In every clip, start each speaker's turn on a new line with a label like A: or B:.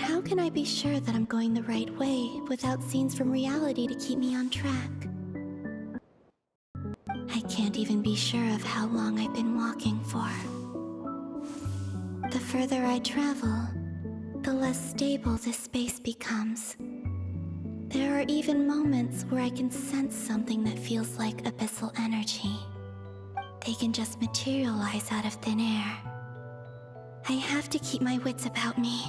A: how can I be sure that I'm going the right way without scenes from reality to keep me on track? I can't even be sure of how long I've been walking for. The further I travel, the less stable this space becomes. There are even moments where I can sense something that feels like abyssal energy. They can just materialize out of thin air. I have to keep my wits about me.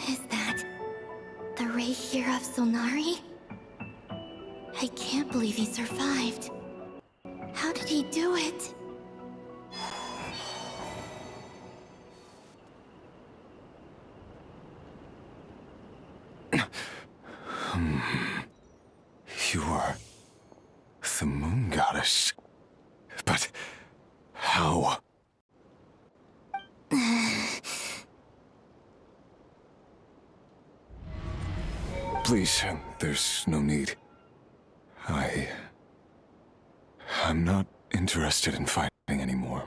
A: Is that the Ray here of Sonari? I can't believe he survived. How did he do it?
B: You are the moon goddess. But how? Please, there's no need. I'm not interested in fighting anymore.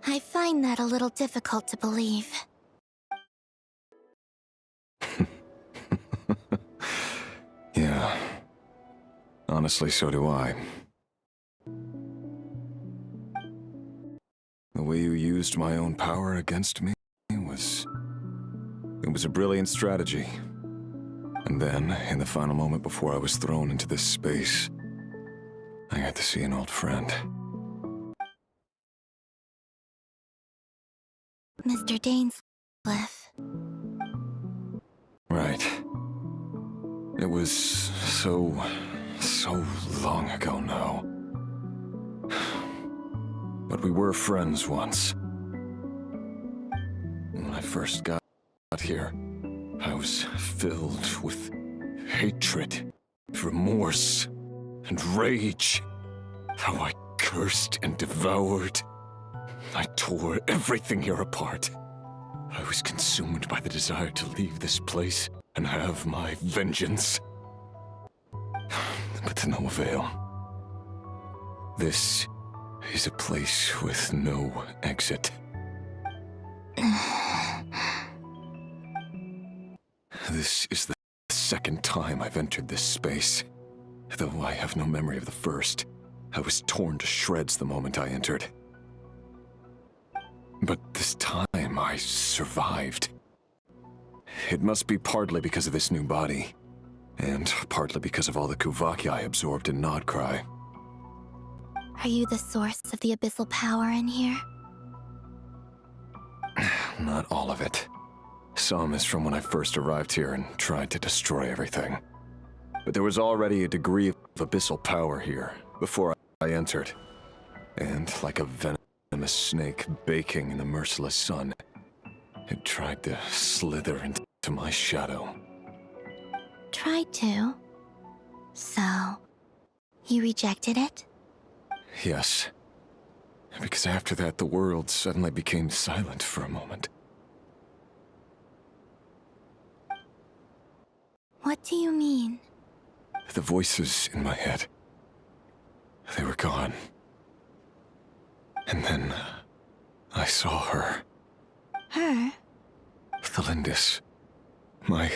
A: I find that a little difficult to believe.
B: Yeah. Honestly, so do I. The way you used my own power against me was... It was a brilliant strategy. And then, in the final moment before I was thrown into this space, I got to see an old friend.
A: Mr. Dainsleif.
B: Right. It was so long ago now. But we were friends once. When I first got here, I was filled with hatred, remorse, and rage. How I cursed and devoured. I tore everything here apart. I was consumed by the desire to leave this place and have my vengeance. But to no avail. This is a place with no exit. This is the second time I've entered this space. Though I have no memory of the first, I was torn to shreds the moment I entered. But this time I survived. It must be partly because of this new body, and partly because of all the Kuvaki I absorbed in Nodcry.
A: Are you the source of the abyssal power in here?
B: Not all of it. Some is from when I first arrived here and tried to destroy everything. But there was already a degree of abyssal power here before I entered. And like a venomous snake baking in the merciless sun, it tried to slither into my shadow.
A: Tried to? So, you rejected it?
B: Yes. Because after that, the world suddenly became silent for a moment.
A: What do you mean?
B: The voices in my head, they were gone. And then, I saw her.
A: Her?
B: Thelindis. My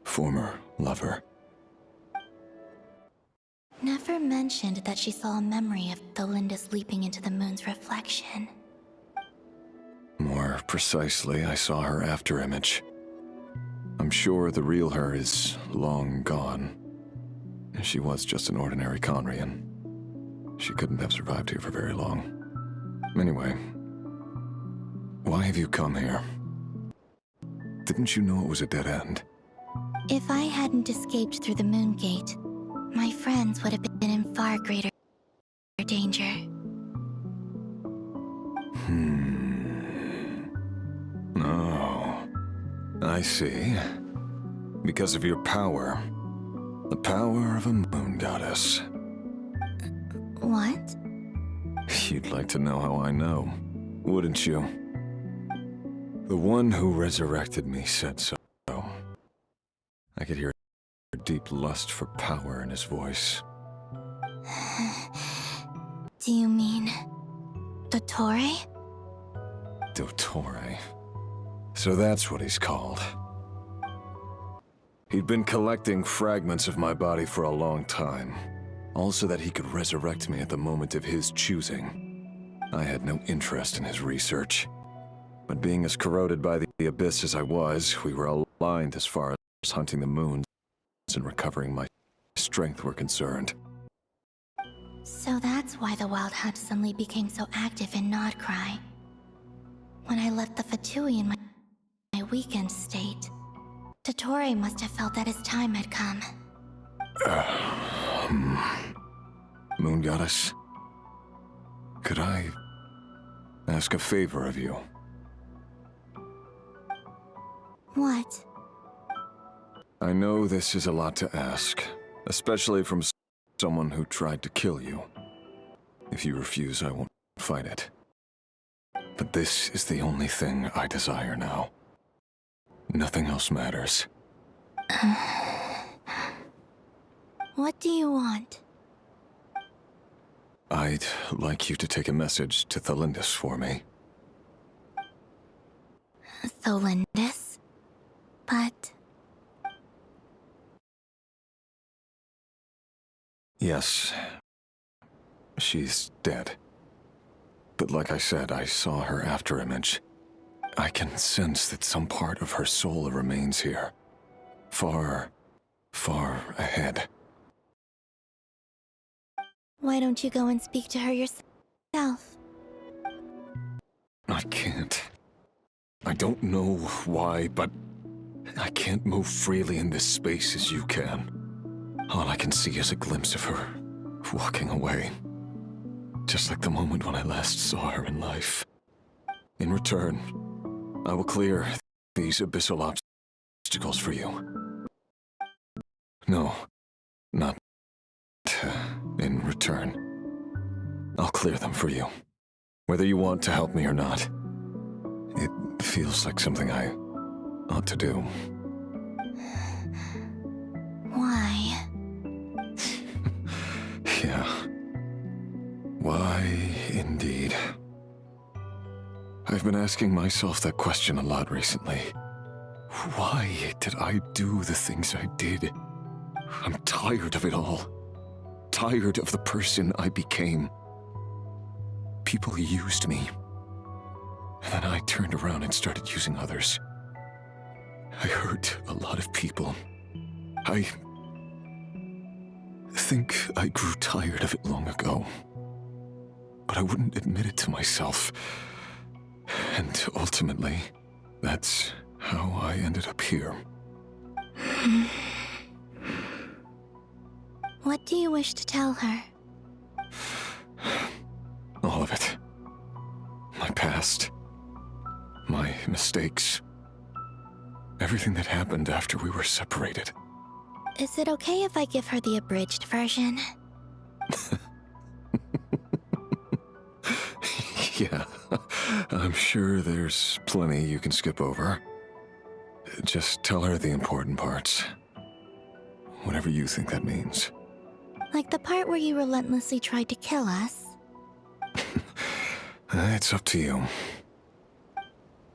B: former lover.
A: Never mentioned that she saw a memory of Thelindis leaping into the moon's reflection.
B: More precisely, I saw her afterimage. I'm sure the real her is long gone. She was just an ordinary Conrian. She couldn't have survived here for very long. Anyway, why have you come here? Didn't you know it was a dead end?
A: If I hadn't escaped through the moon gate, my friends would have been in far greater danger.
B: Oh, I see. Because of your power. The power of a moon goddess.
A: What?
B: You'd like to know how I know, wouldn't you? The one who resurrected me said so. I could hear a deep lust for power in his voice.
A: Do you mean... Dottore?
B: Dottore. So that's what he's called. He'd been collecting fragments of my body for a long time, all so that he could resurrect me at the moment of his choosing. I had no interest in his research, but being as corroded by the abyss as I was, we were aligned as far as hunting the moons and recovering my strength were concerned.
A: So that's why the Wild Hunt suddenly became so active in Nodcry. When I left the Fatui in my weakened state, Dottore must have felt that his time had come.
B: Moon Goddess, could I ask a favor of you?
A: What?
B: I know this is a lot to ask, especially from someone who tried to kill you. If you refuse, I won't fight it. But this is the only thing I desire now. Nothing else matters.
A: What do you want?
B: I'd like you to take a message to Thalindis for me.
A: Tholindis? But...
B: Yes. She's dead. But like I said, I saw her afterimage. I can sense that some part of her soul remains here. Far, far ahead.
A: Why don't you go and speak to her yourself?
B: I can't. I don't know why, but I can't move freely in this space as you can. All I can see is a glimpse of her, walking away. Just like the moment when I last saw her in life. In return, I will clear these abyssal obstacles for you. No, not in return. I'll clear them for you, whether you want to help me or not. It feels like something I ought to do.
A: Why?
B: Yeah. Why, indeed. I've been asking myself that question a lot recently. Why did I do the things I did? I'm tired of it all. Tired of the person I became. People used me. And then I turned around and started using others. I hurt a lot of people. I think I grew tired of it long ago. But I wouldn't admit it to myself. And ultimately, that's how I ended up here.
A: What do you wish to tell her?
B: All of it. My past. My mistakes. Everything that happened after we were separated.
A: Is it okay if I give her the abridged version?
B: Yeah, I'm sure there's plenty you can skip over. Just tell her the important parts. Whatever you think that means.
A: Like the part where you relentlessly tried to kill us?
B: It's up to you.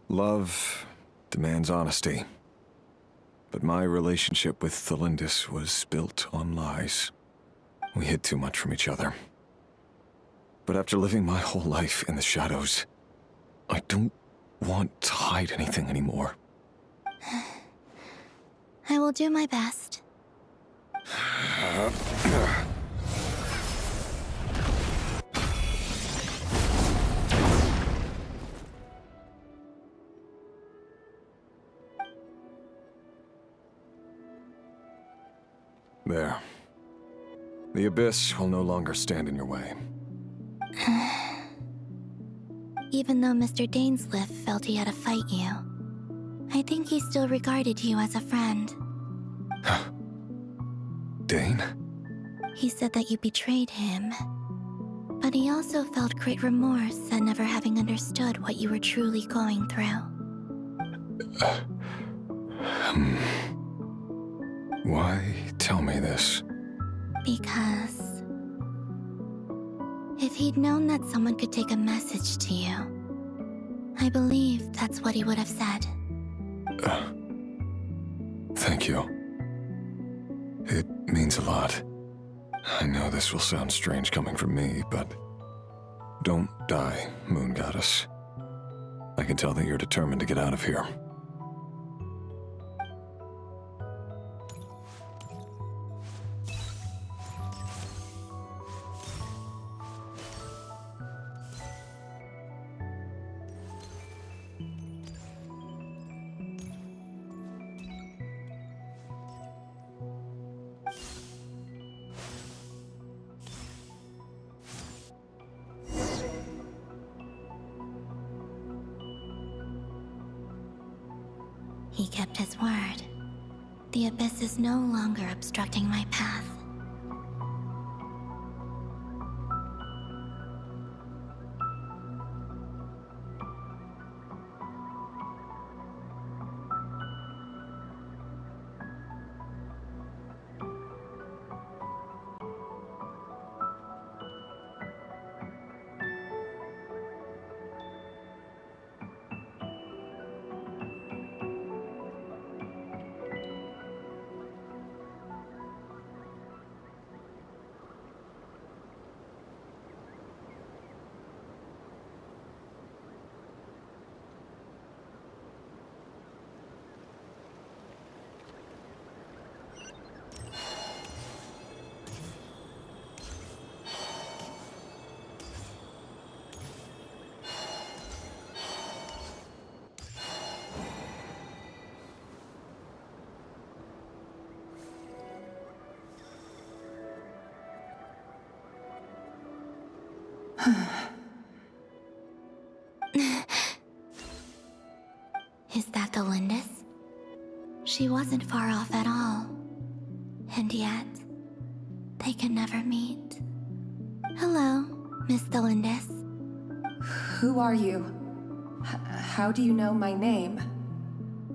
B: Love demands honesty. But my relationship with Thalindis was built on lies. We hid too much from each other. But after living my whole life in the shadows, I don't want to hide anything anymore.
A: I will do my best.
B: There. The Abyss will no longer stand in your way.
A: Even though Mr. Dainsleif felt he had to fight you, I think he still regarded you as a friend.
B: Dane?
A: He said that you betrayed him, but he also felt great remorse at never having understood what you were truly going through.
B: Why tell me this?
A: Because if he'd known that someone could take a message to you, I believe that's what he would have said.
B: Thank you. It means a lot. I know this will sound strange coming from me, but don't die, Moon Goddess. I can tell that you're determined to get out of here.
A: He kept his word. The Abyss is no longer obstructing my path. Is that the Lindis? She wasn't far off at all. And yet, they can never meet. Hello, Miss Lindis.
C: Who are you? How do you know my name?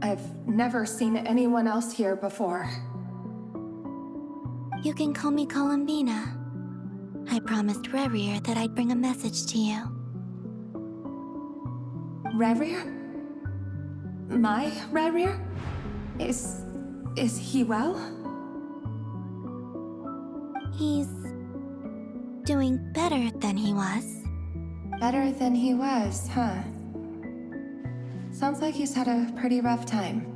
C: I've never seen anyone else here before.
A: You can call me coulbina. I promised Rerir that I'd bring a message to you.
C: Rerir? My Rerir? Is he well?
A: He's doing better than he was.
C: Better than he was, huh? Sounds like he's had a pretty rough time.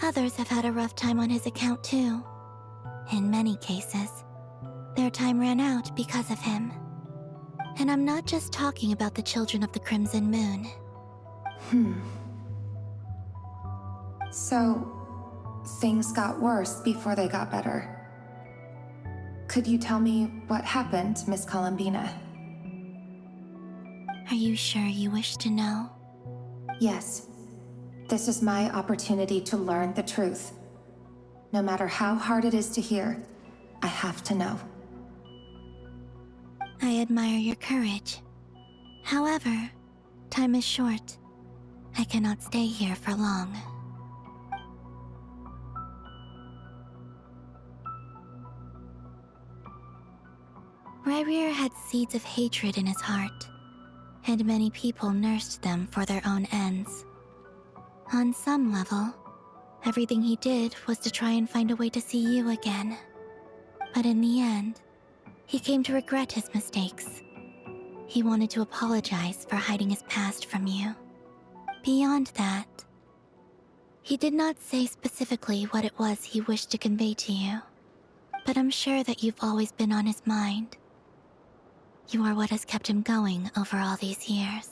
A: Others have had a rough time on his account too. In many cases, their time ran out because of him. And I'm not just talking about the children of the Crimson Moon.
C: So, things got worse before they got better. Could you tell me what happened, Miss coulbina?
A: Are you sure you wish to know?
C: Yes. This is my opportunity to learn the truth. No matter how hard it is to hear, I have to know.
A: I admire your courage. However, time is short. I cannot stay here for long. Rerir had seeds of hatred in his heart, and many people nursed them for their own ends. On some level, everything he did was to try and find a way to see you again. But in the end, he came to regret his mistakes. He wanted to apologize for hiding his past from you. Beyond that, He did not say specifically what it was he wished to convey to you, but I'm sure that you've always been on his mind. You are what has kept him going over all these years.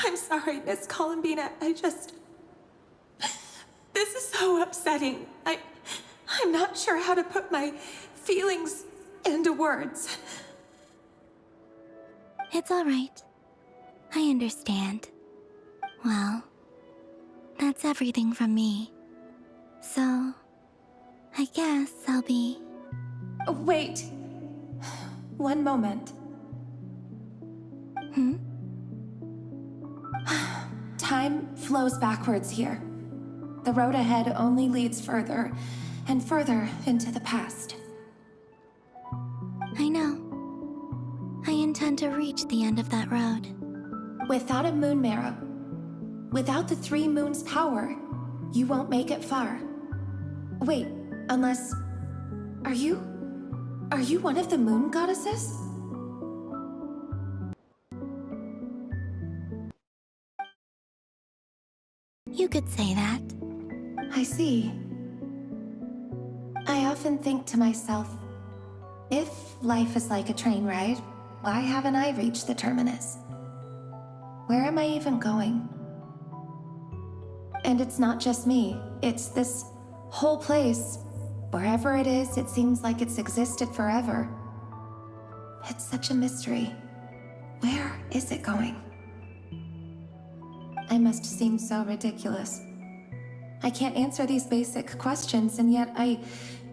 C: I'm sorry, Miss Coulbina. This is so upsetting. I'm not sure how to put my feelings into words.
A: It's all right. I understand. Well, that's everything from me. So, I guess I'll be...
C: Wait. One moment. Time flows backwards here. The road ahead only leads further and further into the past.
A: I know. I intend to reach the end of that road.
C: Without a moon marrow, without the 3 moons' power, you won't make it far. Wait, unless... Are you one of the moon goddesses?
A: You could say that.
C: I see. I often think to myself, if life is like a train ride, why haven't I reached the terminus? Where am I even going? And it's not just me, it's this whole place. Wherever it is, it seems like it's existed forever. It's such a mystery. Where is it going? I must seem so ridiculous. I can't answer these basic questions, and yet I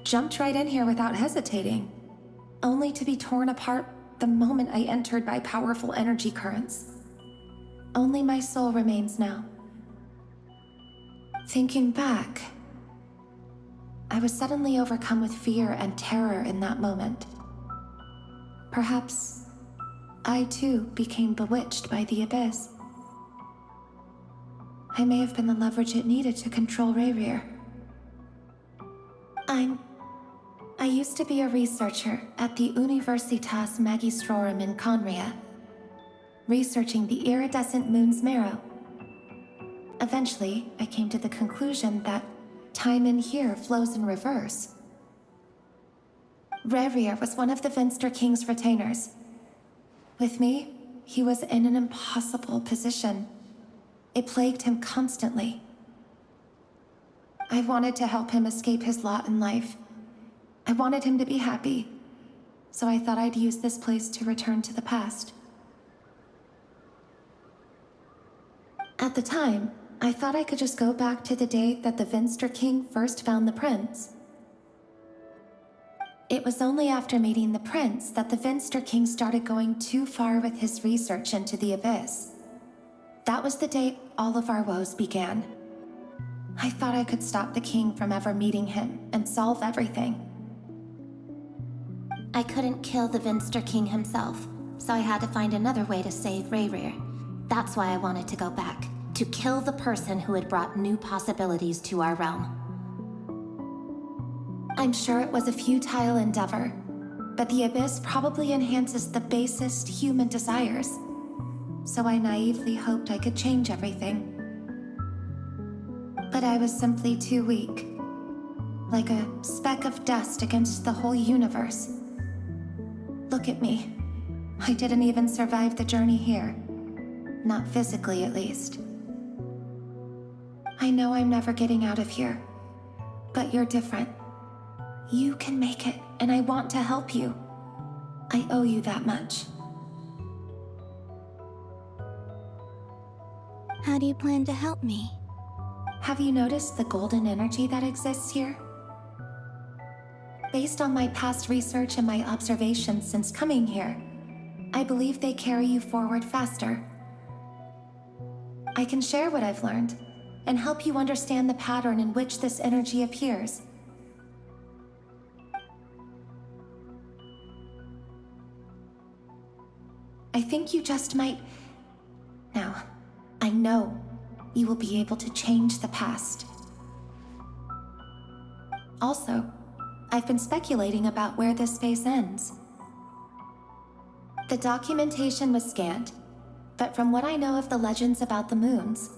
C: jumped right in here without hesitating, only to be torn apart the moment I entered by powerful energy currents. Only my soul remains now. Thinking back, I was suddenly overcome with fear and terror in that moment. Perhaps I too became bewitched by the abyss. I may have been the leverage it needed to control Rayrir. I used to be a researcher at the Universitas Magistrorum in Conria, researching the iridescent moon's marrow. Eventually, I came to the conclusion that time in here flows in reverse. Rayrir was one of the Venster King's retainers. With me, he was in an impossible position. It plagued him constantly. I wanted to help him escape his lot in life. I wanted him to be happy, so I thought I'd use this place to return to the past. At the time, I thought I could just go back to the day that the Venster King first found the prince. It was only after meeting the prince that the Venster King started going too far with his research into the abyss. That was the day all of our woes began. I thought I could stop the king from ever meeting him and solve everything.
D: I couldn't kill the Venster King himself, so I had to find another way to save Rayrir. That's why I wanted to go back, to kill the person who had brought new possibilities to our realm.
C: I'm sure it was a futile endeavor, but the abyss probably enhances the basest human desires. So I naively hoped I could change everything. But I was simply too weak. Like a speck of dust against the whole universe. Look at me. I didn't even survive the journey here. Not physically, at least. I know I'm never getting out of here. But you're different. You can make it, and I want to help you. I owe you that much.
A: How do you plan to help me?
C: Have you noticed the golden energy that exists here? Based on my past research and my observations since coming here, I believe they carry you forward faster. I can share what I've learned and help you understand the pattern in which this energy appears. I think you just might... Now, I know you will be able to change the past. Also, I've been speculating about where this space ends. The documentation was scanned, but from what I know of the legends about the moons,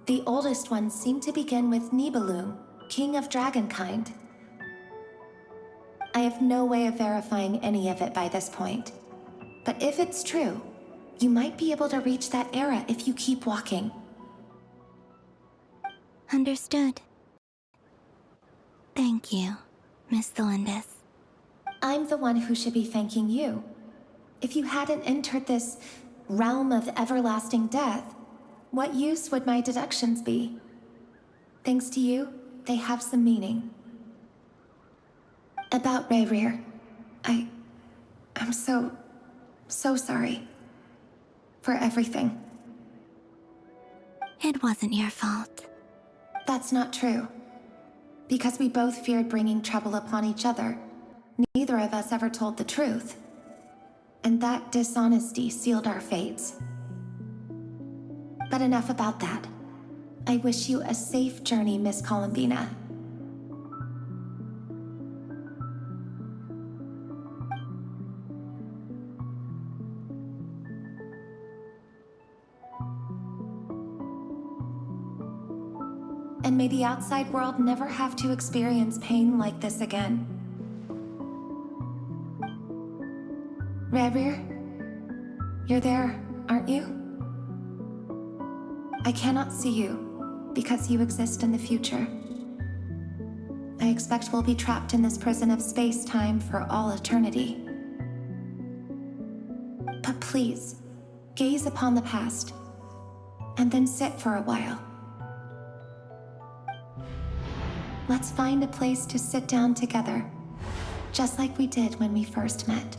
C: the oldest ones seem to begin with Nibelung, king of dragonkind. I have no way of verifying any of it by this point, but if it's true, you might be able to reach that era if you keep walking.
A: Understood. Thank you, Miss Thelindis.
C: I'm the one who should be thanking you. If you hadn't entered this realm of everlasting death, what use would my deductions be? Thanks to you, they have some meaning. About Rayrir, I'm so sorry. For everything.
A: It wasn't your fault.
C: That's not true. Because we both feared bringing trouble upon each other, neither of us ever told the truth. And that dishonesty sealed our fates. But enough about that. I wish you a safe journey, Miss coulbina. And may the outside world never have to experience pain like this again. Rayrir, you're there, aren't you? I cannot see you, because you exist in the future. I expect we'll be trapped in this prison of space-time for all eternity. But please, gaze upon the past, and then sit for a while. Let's find a place to sit down together, just like we did when we first met.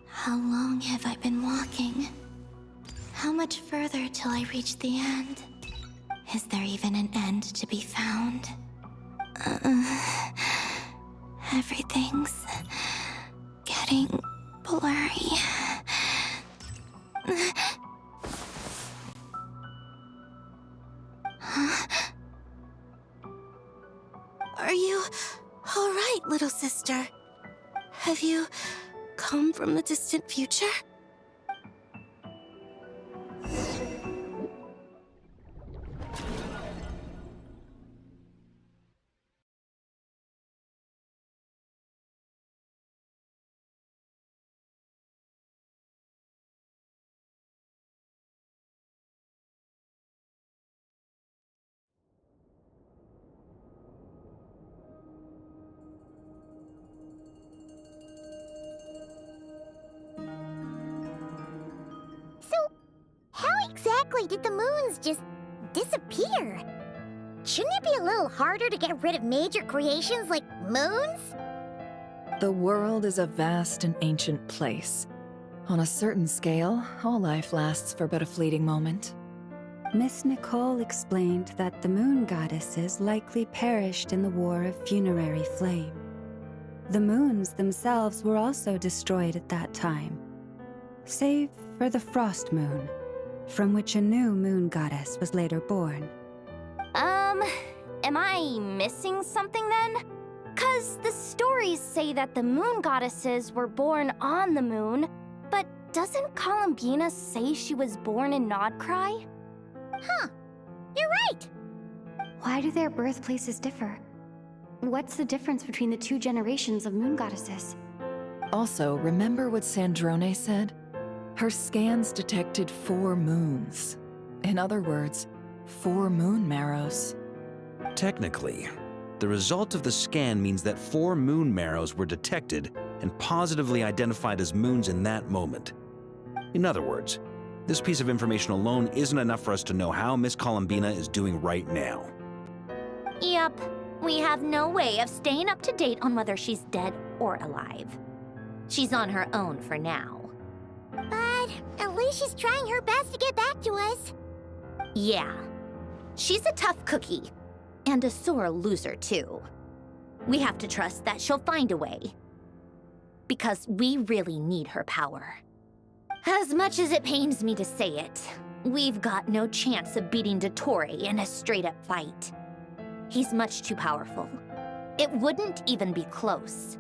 A: How long have I been walking? How much further till I reach the end? Is there even an end to be found? Everything's getting blurry. Huh? Are you all right, little sister? Have you come from the distant future?
E: How exactly did the moons just disappear? Shouldn't it be a little harder to get rid of major creations like moons?
F: The world is a vast and ancient place. On a certain scale, all life lasts for but a fleeting moment.
G: Miss Nicole explained that the moon goddesses likely perished in the War of Funerary Flame. The moons themselves were also destroyed at that time, save for the Frost Moon, from which a new moon goddess was later born.
H: Am I missing something then? 'Cause the stories say that the moon goddesses were born on the moon, but doesn't coulbina say she was born in Nodcry?
E: Huh. You're right.
I: Why do their birthplaces differ? What's the difference between the two generations of moon goddesses?
F: Also, remember what Sandrone said? Her scans detected 4 moons. In other words, 4 moon marrows.
J: Technically, the result of the scan means that 4 moon marrows were detected and positively identified as moons in that moment. In other words, this piece of information alone isn't enough for us to know how Miss coulbina is doing right now.
H: Yep, we have no way of staying up to date on whether she's dead or alive. She's on her own for now.
E: But at least she's trying her best to get back to us.
H: Yeah, she's a tough cookie.
K: And a sore loser, too. We have to trust that she'll find a way. Because we really need her power. As much as it pains me to say it, we've got no chance of beating Dottore in a straight-up fight. He's much too powerful. It wouldn't even be close.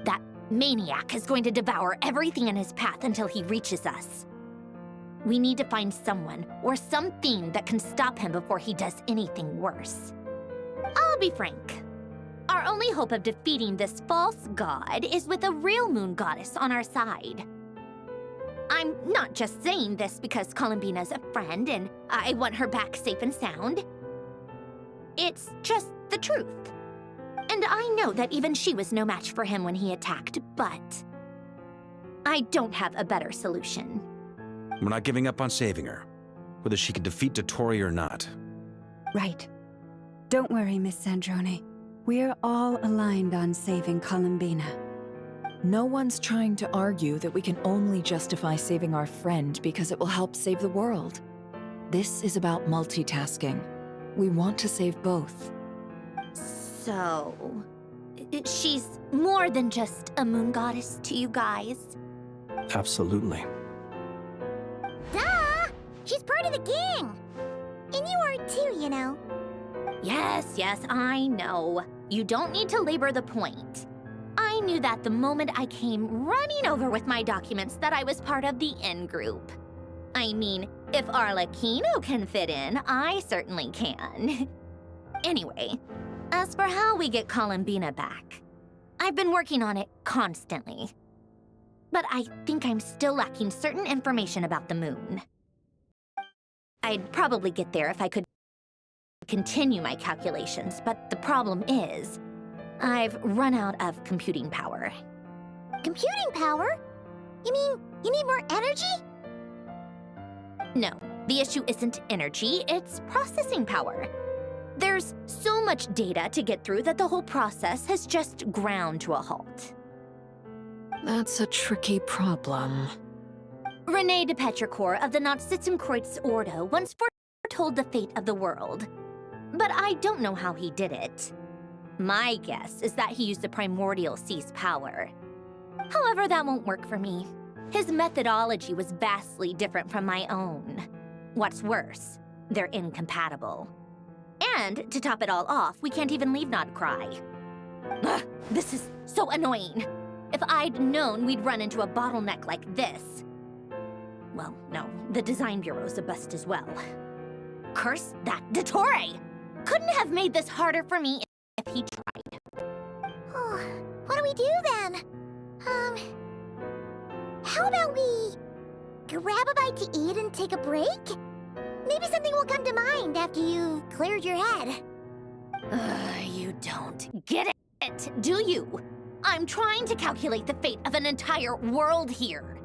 K: That maniac is going to devour everything in his path until he reaches us. We need to find someone or something that can stop him before he does anything worse. I'll be frank. Our only hope of defeating this false god is with a real moon goddess on our side. I'm not just saying this because coulbina's a friend and I want her back safe and sound. It's just the truth. And I know that even she was no match for him when he attacked, but I don't have a better solution.
J: We're not giving up on saving her, whether she can defeat Dottore or not.
G: Right. Don't worry, Miss Sandrone. We're all aligned on saving coulbina.
F: No one's trying to argue that we can only justify saving our friend because it will help save the world. This is about multitasking. We want to save both.
K: So, she's more than just a moon goddess to you guys?
L: Absolutely.
E: Duh! She's part of the gang! And you are too, you know.
K: Yes, I know. You don't need to labor the point. I knew that the moment I came running over with my documents that I was part of the in-group. I mean, if Arlecchino can fit in, I certainly can. Anyway, as for how we get coulbina back, I've been working on it constantly. But I think I'm still lacking certain information about the moon. I'd probably get there if I could continue my calculations, but the problem is, I've run out of computing power.
E: Computing power? You mean you need more energy?
K: No, the issue isn't energy, it's processing power. There's so much data to get through that the whole process has just ground to a halt.
F: That's a tricky problem.
K: René de Petrichor of the Nazissenkreuz Ordo once foretold the fate of the world. But I don't know how he did it. My guess is that he used the primordial sea's power. However, that won't work for me. His methodology was vastly different from my own. What's worse, they're incompatible. And to top it all off, we can't even leave Nodcry. Ugh, this is so annoying. If I'd known we'd run into a bottleneck like this. Well, no, the design bureau's a bust as well. Curse that Dottore! Couldn't have made this harder for me if he tried.
E: Oh, what do we do then? How about we grab a bite to eat and take a break? Maybe something will come to mind after you've cleared your head.
K: You don't get it, do you? I'm trying to calculate the fate of an entire world here.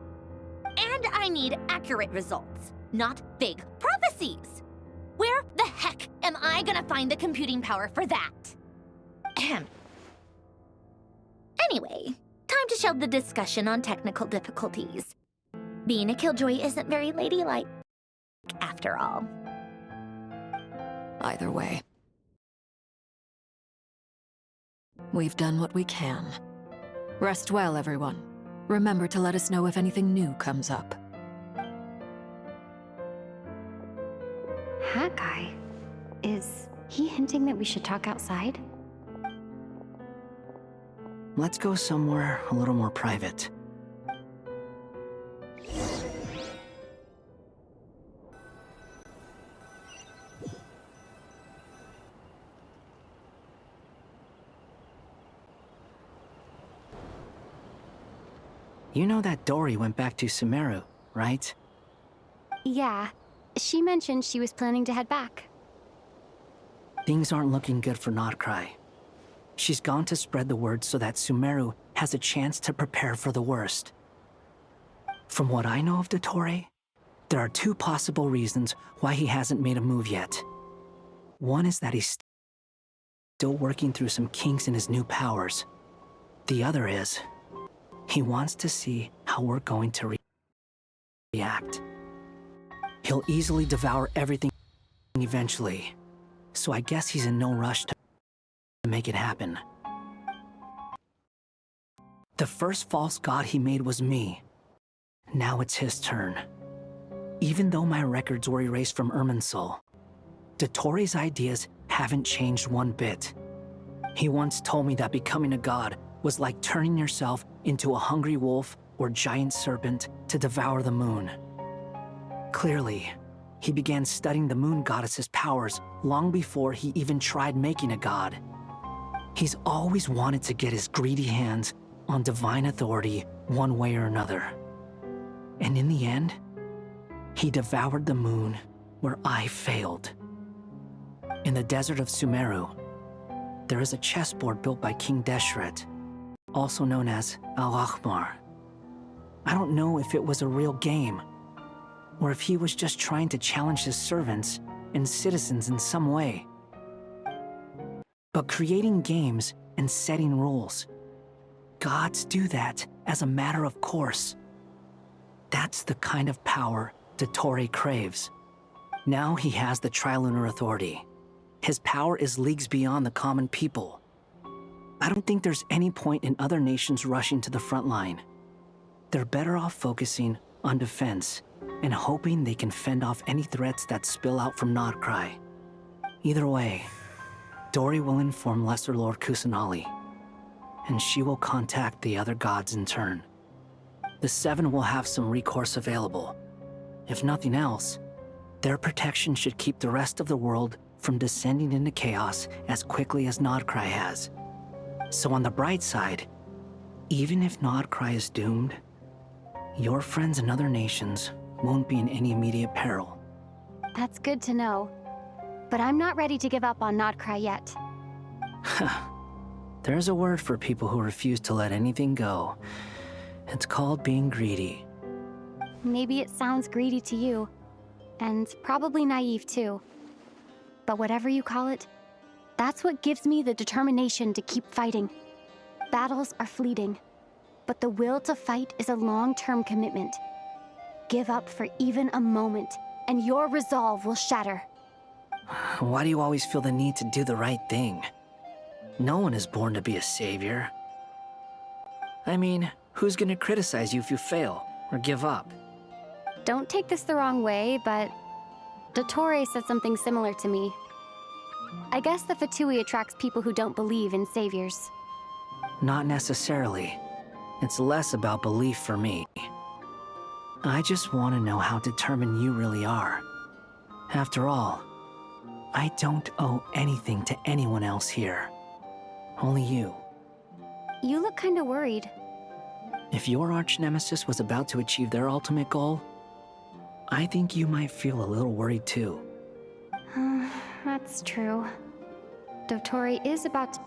K: And I need accurate results, not vague prophecies. Where the heck am I gonna find the computing power for that? Ahem. Anyway, time to shelve the discussion on technical difficulties. Being a killjoy isn't very ladylike, after all.
F: Either way. We've done what we can. Rest well, everyone. Remember to let us know if anything new comes up.
I: Hawkeye? Is he hinting that we should talk outside?
L: Let's go somewhere a little more private. You know that Dory went back to Sumeru, right?
I: Yeah. She mentioned she was planning to head back.
L: Things aren't looking good for Nodcry. She's gone to spread the word so that Sumeru has a chance to prepare for the worst. From what I know of Dottore, there are two possible reasons why he hasn't made a move yet. One is that he's still working through some kinks in his new powers. The other is, he wants to see how we're going to react. He'll easily devour everything eventually. so I guess he's in no rush to make it happen. The first false god he made was me. Now it's his turn. Even though my records were erased from Irminsul, Dottore ideas haven't changed one bit. He once told me that becoming a god was like turning yourself into a hungry wolf or giant serpent to devour the moon. Clearly, he began studying the moon goddess's powers long before he even tried making a god. He's always wanted to get his greedy hands on divine authority one way or another. And in the end, he devoured the moon where I failed. In the desert of Sumeru, there is a chessboard built by King Deshret, also known as Al-Ahmar. I don't know if it was a real game, or if he was just trying to challenge his servants and citizens in some way. But creating games and setting rules, gods do that as a matter of course. That's the kind of power Dottore craves. Now he has the Trilunar Authority. His power is leagues beyond the common people. I don't think there's any point in other nations rushing to the front line. They're better off focusing on defense and hoping they can fend off any threats that spill out from Nodcry. Either way, Dori will inform Lesser Lord Kusanali, and she will contact the other gods in turn. The Seven will have some recourse available. If nothing else, their protection should keep the rest of the world from descending into chaos as quickly as Nodcry has. So on the bright side, even if Nodcry is doomed, your friends in other nations won't be in any immediate peril.
I: That's good to know. But I'm not ready to give up on Nodcry yet.
L: There's a word for people who refuse to let anything go. It's called being greedy.
I: Maybe it sounds greedy to you, and probably naive too. But whatever you call it, that's what gives me the determination to keep fighting. Battles are fleeting, but the will to fight is a long-term commitment. Give up for even a moment, and your resolve will shatter.
L: Why do you always feel the need to do the right thing? No one is born to be a savior. I mean, who's gonna criticize you if you fail or give up?
I: Don't take this the wrong way, but Dottore said something similar to me. I guess the Fatui attracts people who don't believe in saviors.
L: Not necessarily. It's less about belief for me. I just want to know how determined you really are. After all, I don't owe anything to anyone else here. Only you.
I: You look kinda worried.
L: If your arch-nemesis was about to achieve their ultimate goal, I think you might feel a little worried too.
I: That's true. Dottore is about to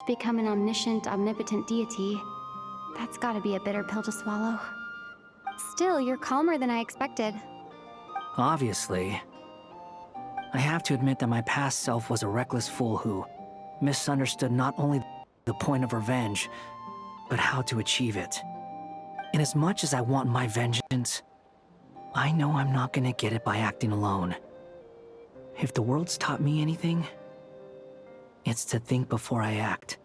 I: become an omniscient, omnipotent deity. That's gotta be a bitter pill to swallow. Still, you're calmer than I expected.
L: Obviously. I have to admit that my past self was a reckless fool who misunderstood not only the point of revenge, but how to achieve it. And as much as I want my vengeance, I know I'm not gonna get it by acting alone. If the world's taught me anything, it's to think before I act.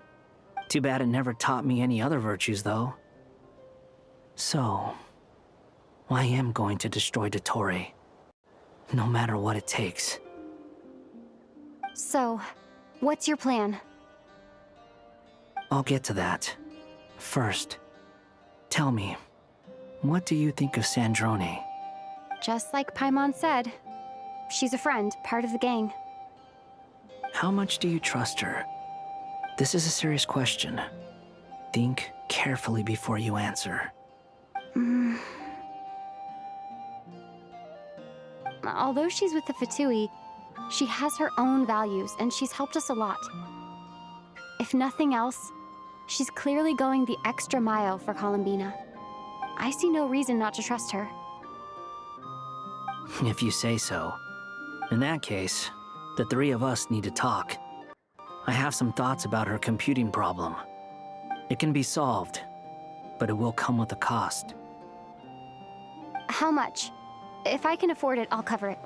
L: Too bad it never taught me any other virtues, though. So, I am going to destroy Dottore, no matter what it takes.
I: So, what's your plan?
L: I'll get to that. First, tell me, what do you think of Sandrone?
I: Just like Paimon said, she's a friend, part of the gang.
L: How much do you trust her? This is a serious question. Think carefully before you answer.
I: Although she's with the Fatui, she has her own values, and she's helped us a lot. If nothing else, she's clearly going the extra mile for coulbina. I see no reason not to trust her.
L: If you say so. In that case, the three of us need to talk. I have some thoughts about her computing problem. It can be solved, but it will come with a cost.
I: How much? If I can afford it, I'll cover it.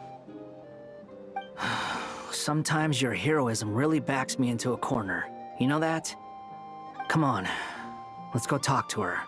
L: sometimes your heroism really backs me into a corner. You know that? Come on, let's go talk to her.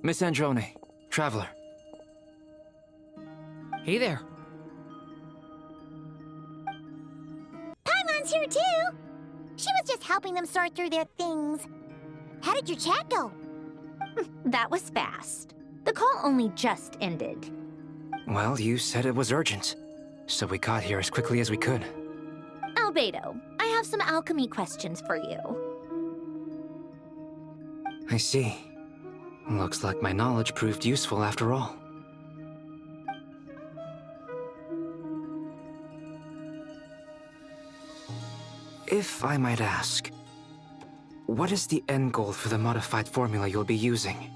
M: Miss Androne, Traveler.
N: Hey there.
E: Paimon's here too! She was just helping them sort through their things. How did your chat go?
K: That was fast. The call only just ended.
M: Well, you said it was urgent, so we got here as quickly as we could.
K: Albedo, I have some alchemy questions for you.
M: I see. Looks like my knowledge proved useful after all. If I might ask, what is the end goal for the modified formula you'll be using?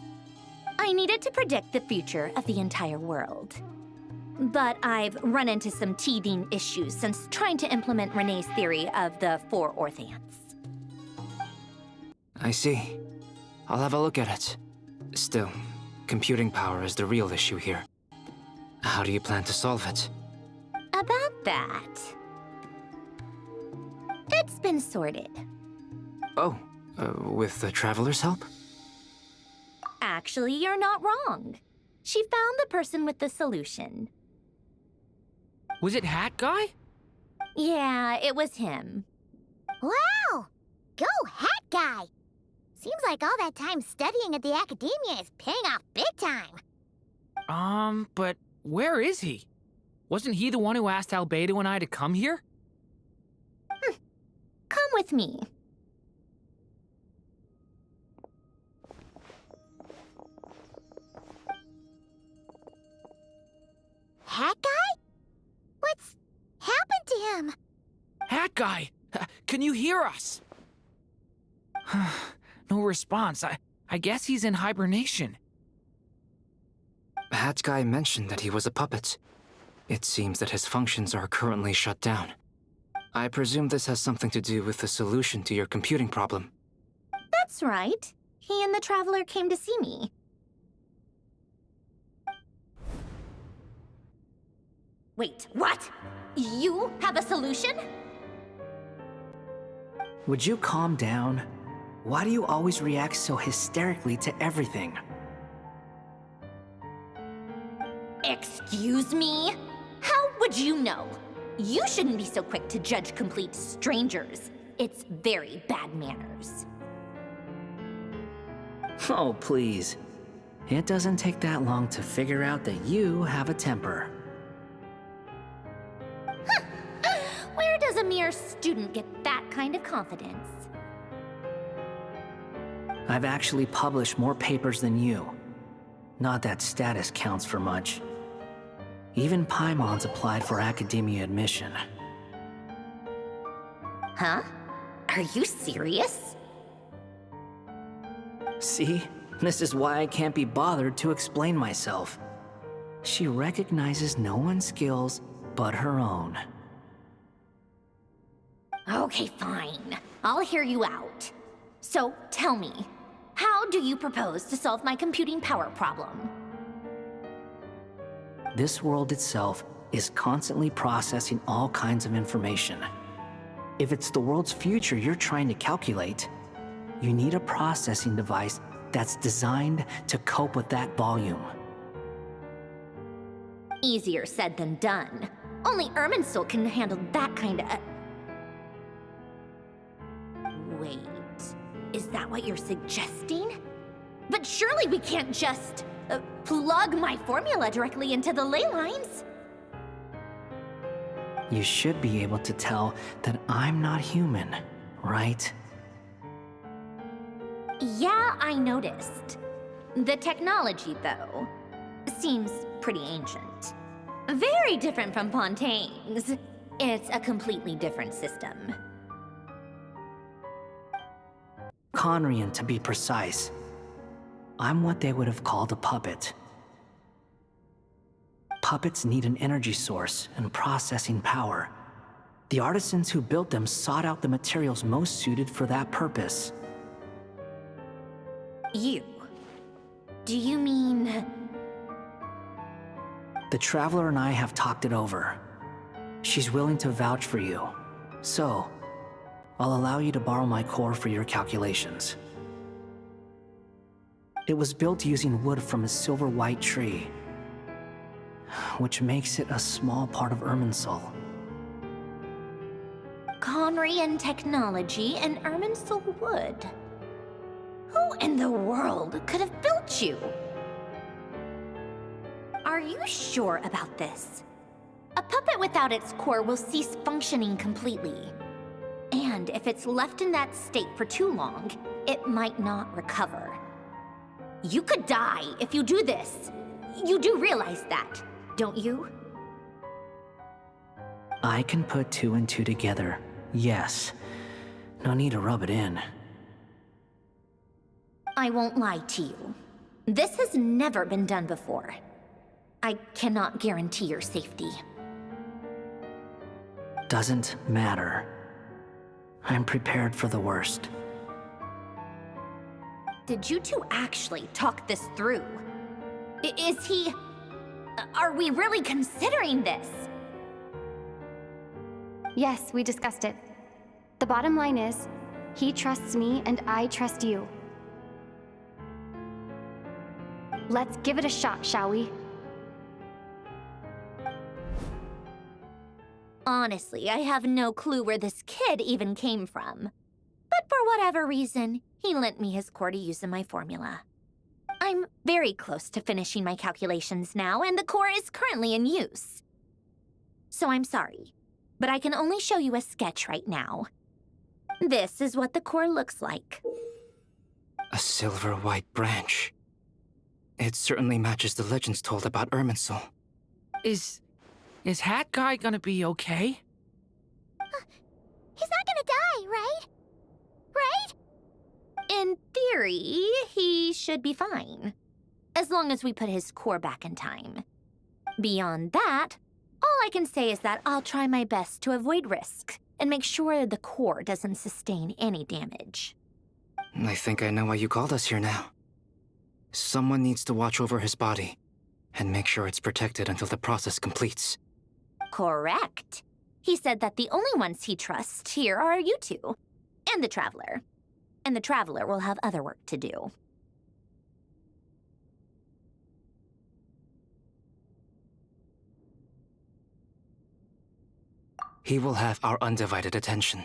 K: I needed to predict the future of the entire world. But I've run into some teething issues since trying to implement Renee's theory of the four orthants.
M: I see. I'll have a look at it. Still, computing power is the real issue here. How do you plan to solve it?
K: About that... it's been sorted.
M: Oh, with the Traveler's help?
K: Actually, you're not wrong. She found the person with the solution.
N: Was it Hat Guy?
K: Yeah, it was him.
E: Wow! Go Hat Guy! Seems like all that time studying at the academia is paying off big time.
N: But where is he? Wasn't he the one who asked Albedo and I to come here?
K: Come with me.
E: Hat Guy? What's happened to him?
N: Hat Guy! Can you hear us? No response. I guess he's in hibernation.
M: Hat Guy mentioned that he was a puppet. It seems that his functions are currently shut down. I presume this has something to do with the solution to your computing problem.
K: That's right. He and the Traveler came to see me. Wait, what? You have a solution?
L: Would you calm down? Why do you always react so hysterically to everything?
K: Excuse me? How would you know? You shouldn't be so quick to judge complete strangers. It's very bad manners.
L: Oh, please. It doesn't take that long to figure out that you have a temper.
K: Where does a mere student get that kind of confidence?
L: I've actually published more papers than you. Not that status counts for much. Even Paimon's applied for academia admission.
K: Huh? Are you serious?
L: See? This is why I can't be bothered to explain myself. She recognizes no one's skills but her own.
K: Okay, fine. I'll hear you out. So, tell me, how do you propose to solve my computing power problem?
L: This world itself is constantly processing all kinds of information. If it's the world's future you're trying to calculate, you need a processing device that's designed to cope with that volume.
K: Easier said than done. Only Irminsul can handle that kind of... Wait, is that what you're suggesting? But surely we can't just plug my formula directly into the ley lines.
L: You should be able to tell that I'm not human, right?
K: Yeah, I noticed. The technology, though, seems pretty ancient. Very different from Fontaine's. It's a completely different system.
L: Conrian, to be precise. I'm what they would have called a puppet. Puppets need an energy source and processing power. The artisans who built them sought out the materials most suited for that purpose.
K: You? Do you mean...
L: The Traveler and I have talked it over. She's willing to vouch for you. So, I'll allow you to borrow my core for your calculations. It was built using wood from a silver-white tree, which makes it a small part of Irminsul.
K: Conrian technology and Irminsul wood. Who in the world could have built you? Are you sure about this? A puppet without its core will cease functioning completely. And if it's left in that state for too long, it might not recover. You could die if you do this. You do realize that, don't you?
L: I can put two and two together, yes. No need to rub it in.
K: I won't lie to you. This has never been done before. I cannot guarantee your safety.
L: Doesn't matter. I'm prepared for the worst.
K: Did you two actually talk this through? Is he... Are we really considering this?
I: Yes, we discussed it. The bottom line is, he trusts me and I trust you. Let's give it a shot, shall we?
K: Honestly, I have no clue where this kid even came from. But for whatever reason, he lent me his core to use in my formula. I'm very close to finishing my calculations now, and the core is currently in use. So I'm sorry, but I can only show you a sketch right now. This is what the core looks like.
M: A silver-white branch. It certainly matches the legends told about Irminsul.
N: Is Hat Guy gonna be okay?
E: He's not gonna die, right? Right?
K: In theory, he should be fine. As long as we put his core back in time. Beyond that, all I can say is that I'll try my best to avoid risk and make sure the core doesn't sustain any damage.
M: I think I know why you called us here now. Someone needs to watch over his body and make sure it's protected until the process completes.
K: Correct. He said that the only ones he trusts here are you two, and the Traveler. And the Traveler will have other work to do.
M: He will have our undivided attention.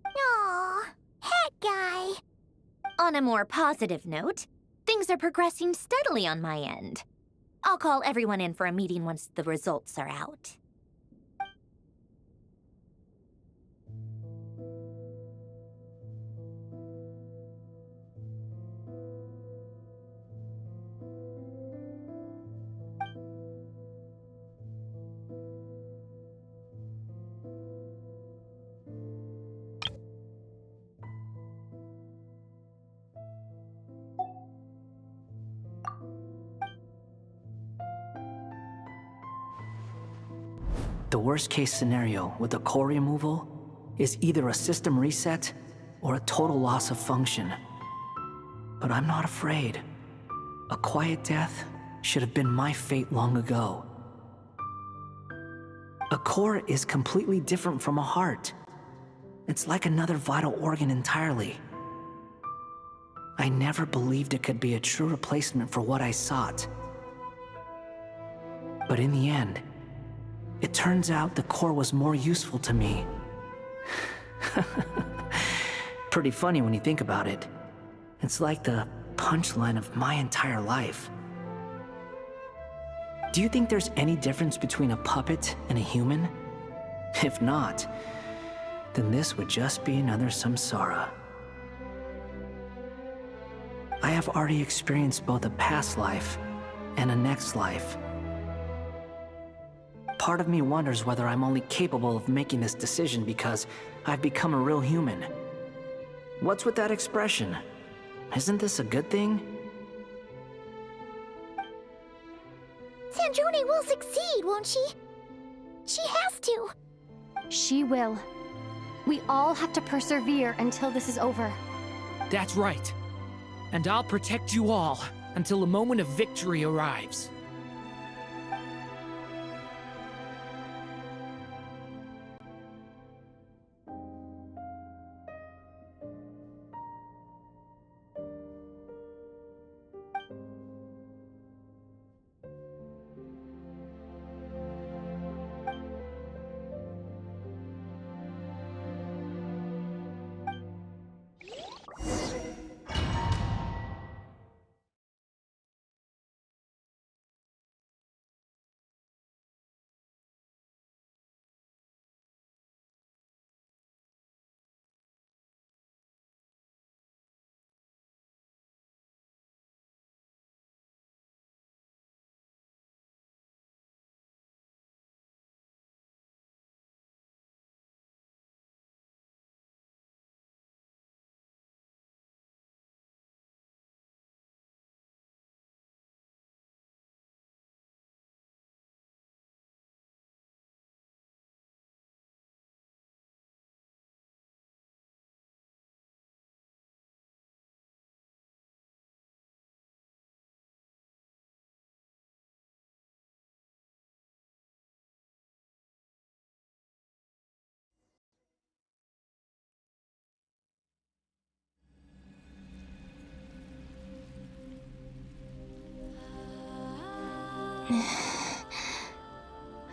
E: Aww, Hat Guy.
K: On a more positive note, things are progressing steadily on my end. I'll call everyone in for a meeting once the results are out.
L: The worst-case scenario with the core removal is either a system reset or a total loss of function. But I'm not afraid. A quiet death should have been my fate long ago. A core is completely different from a heart. It's like another vital organ entirely. I never believed it could be a true replacement for what I sought. But in the end, it turns out the core was more useful to me. Pretty funny when you think about it. It's like the punchline of my entire life. Do you think there's any difference between a puppet and a human? If not, then this would just be another samsara. I have already experienced both a past life and a next life. Part of me wonders whether I'm only capable of making this decision because I've become a real human. What's with that expression? Isn't this a good thing?
E: Sandrone will succeed, won't she? She has to.
I: She will. We all have to persevere until this is over.
N: That's right. And I'll protect you all until the moment of victory arrives.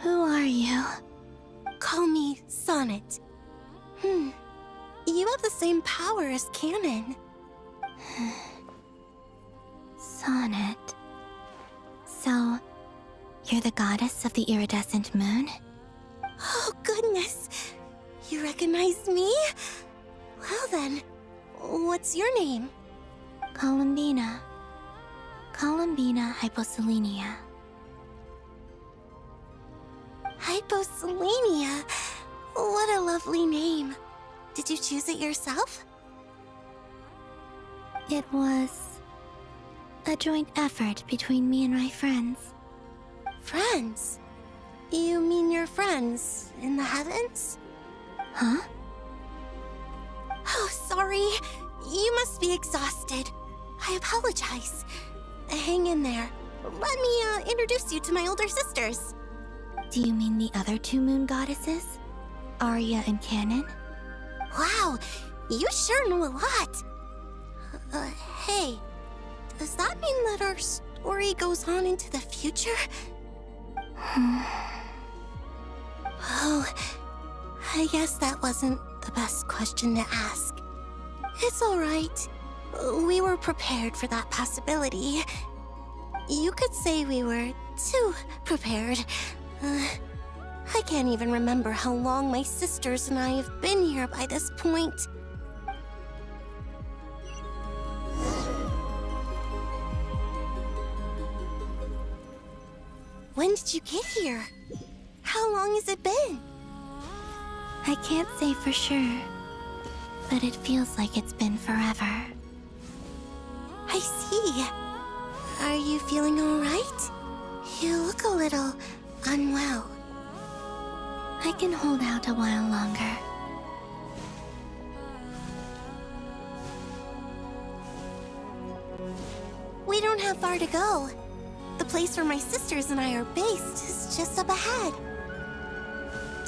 A: Who are you?
O: Call me Sonnet. You have the same power as Canon.
A: Sonnet. So, you're the goddess of the iridescent moon?
O: Oh, goodness. You recognize me? Well then, what's your name?
A: Coulbina. Coulbina hyposelenia.
O: Hyposelenia? What a lovely name. Did you choose it yourself?
A: It was a joint effort between me and my friends.
O: Friends? You mean your friends in the heavens?
A: Huh?
O: Oh, sorry. You must be exhausted. I apologize. Hang in there. Let me introduce you to my older sisters.
A: Do you mean the other two moon goddesses? Arya and Canon?
O: Wow, you sure know a lot. Hey, does that mean that our story goes on into the future? Oh, I guess that wasn't the best question to ask. It's alright. We were prepared for that possibility. You could say we were too prepared. I can't even remember how long my sisters and I have been here by this point. When did you get here? How long has it been?
A: I can't say for sure, but it feels like it's been forever.
O: I see. Are you feeling alright? You look a little unwell.
A: I can hold out a while longer.
O: We don't have far to go. The place where my sisters and I are based is just up ahead.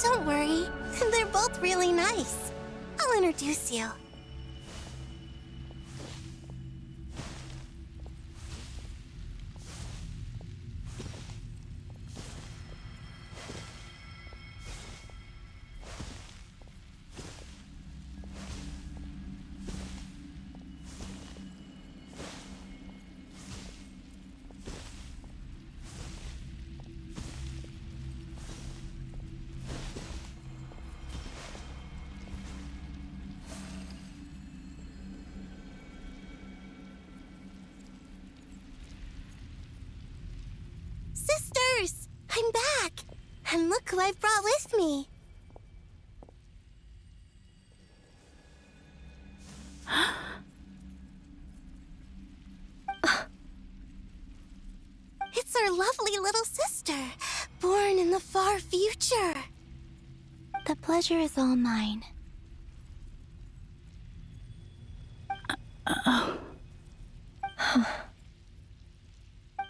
O: Don't worry, they're both really nice. I'll introduce you. I'm back! And look who I've brought with me! It's our lovely little sister, born in the far future.
A: The pleasure is all mine.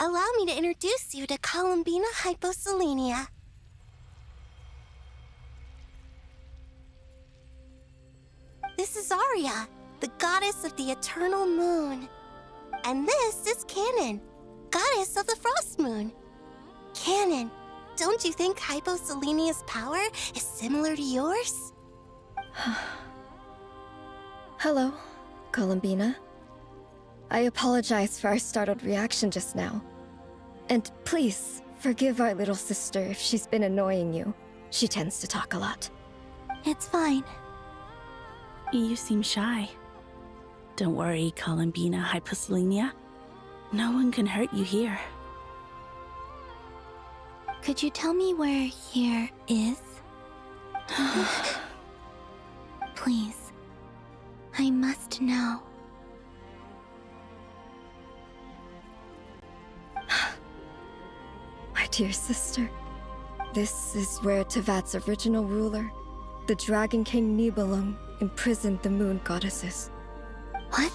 O: Allow me to introduce you to coulbina hyposelenia. This is Arya, the goddess of the eternal moon. And this is Canon, goddess of the frost moon. Canon, don't you think hyposelenia's power is similar to yours?
P: Hello, coulbina. I apologize for our startled reaction just now. And please, forgive our little sister if she's been annoying you. She tends to talk a lot.
A: It's fine.
Q: You seem shy. Don't worry, coulbina hyposelenia. No one can hurt you here.
A: Could you tell me where here is? Please. I must know.
P: My dear sister, this is where Tevat's original ruler, the Dragon King Nibelung, imprisoned the moon goddesses.
O: What?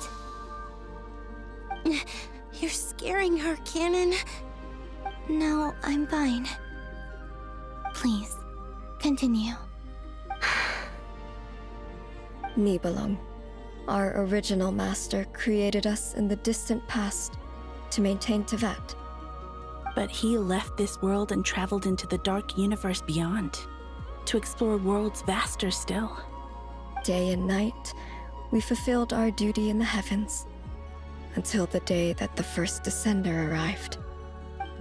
O: You're scaring her, Canon.
A: No, I'm fine. Please, continue.
P: Nibelung, our original master, created us in the distant past to maintain Tevat.
Q: But he left this world and traveled into the dark universe beyond, to explore worlds vaster still.
P: Day and night, we fulfilled our duty in the heavens, until the day that the first Descender arrived.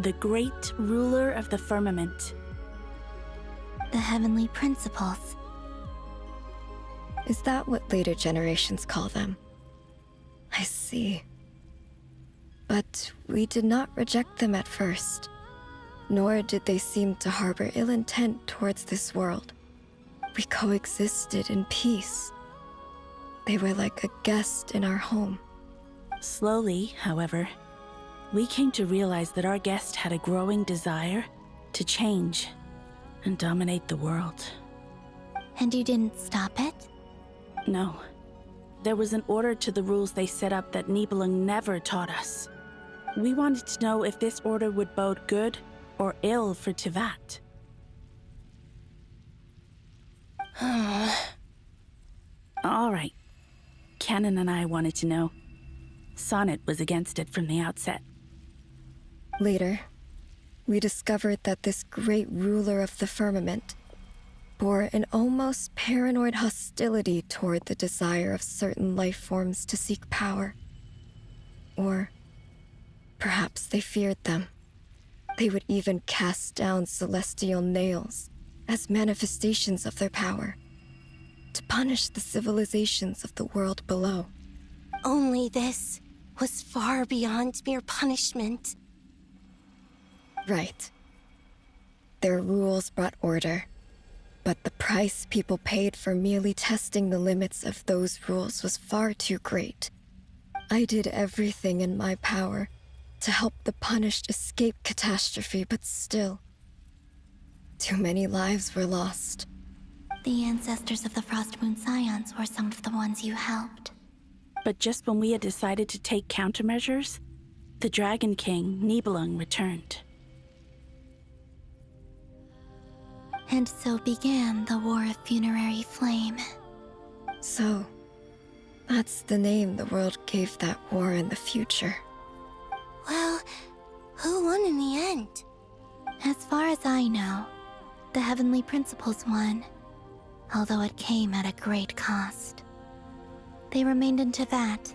Q: The great ruler of the firmament.
A: The heavenly principles.
P: Is that what later generations call them? I see. But we did not reject them at first, nor did they seem to harbor ill intent towards this world. We coexisted in peace. They were like a guest in our home.
Q: Slowly, however, we came to realize that our guest had a growing desire to change and dominate the world.
A: And you didn't stop it?
Q: No. There was an order to the rules they set up that Nibelung never taught us. We wanted to know if this order would bode good or ill for Tevat. All right. Canon and I wanted to know. Sonnet was against it from the outset.
P: Later, we discovered that this great ruler of the firmament bore an almost paranoid hostility toward the desire of certain life forms to seek power. Or perhaps they feared them. They would even cast down celestial nails as manifestations of their power, to punish the civilizations of the world below.
O: Only this was far beyond mere punishment.
P: Right. Their rules brought order, but the price people paid for merely testing the limits of those rules was far too great. I did everything in my power to help the punished escape catastrophe, but still, too many lives were lost.
A: The ancestors of the Frost Moon Scions were some of the ones you helped.
Q: But just when we had decided to take countermeasures, the Dragon King, Nibelung, returned.
A: And so began the War of Funerary Flame.
P: So, that's the name the world gave that war in the future.
O: Well, who won in the end?
A: As far as I know, the Heavenly Principles won, although it came at a great cost. They remained in Tevat,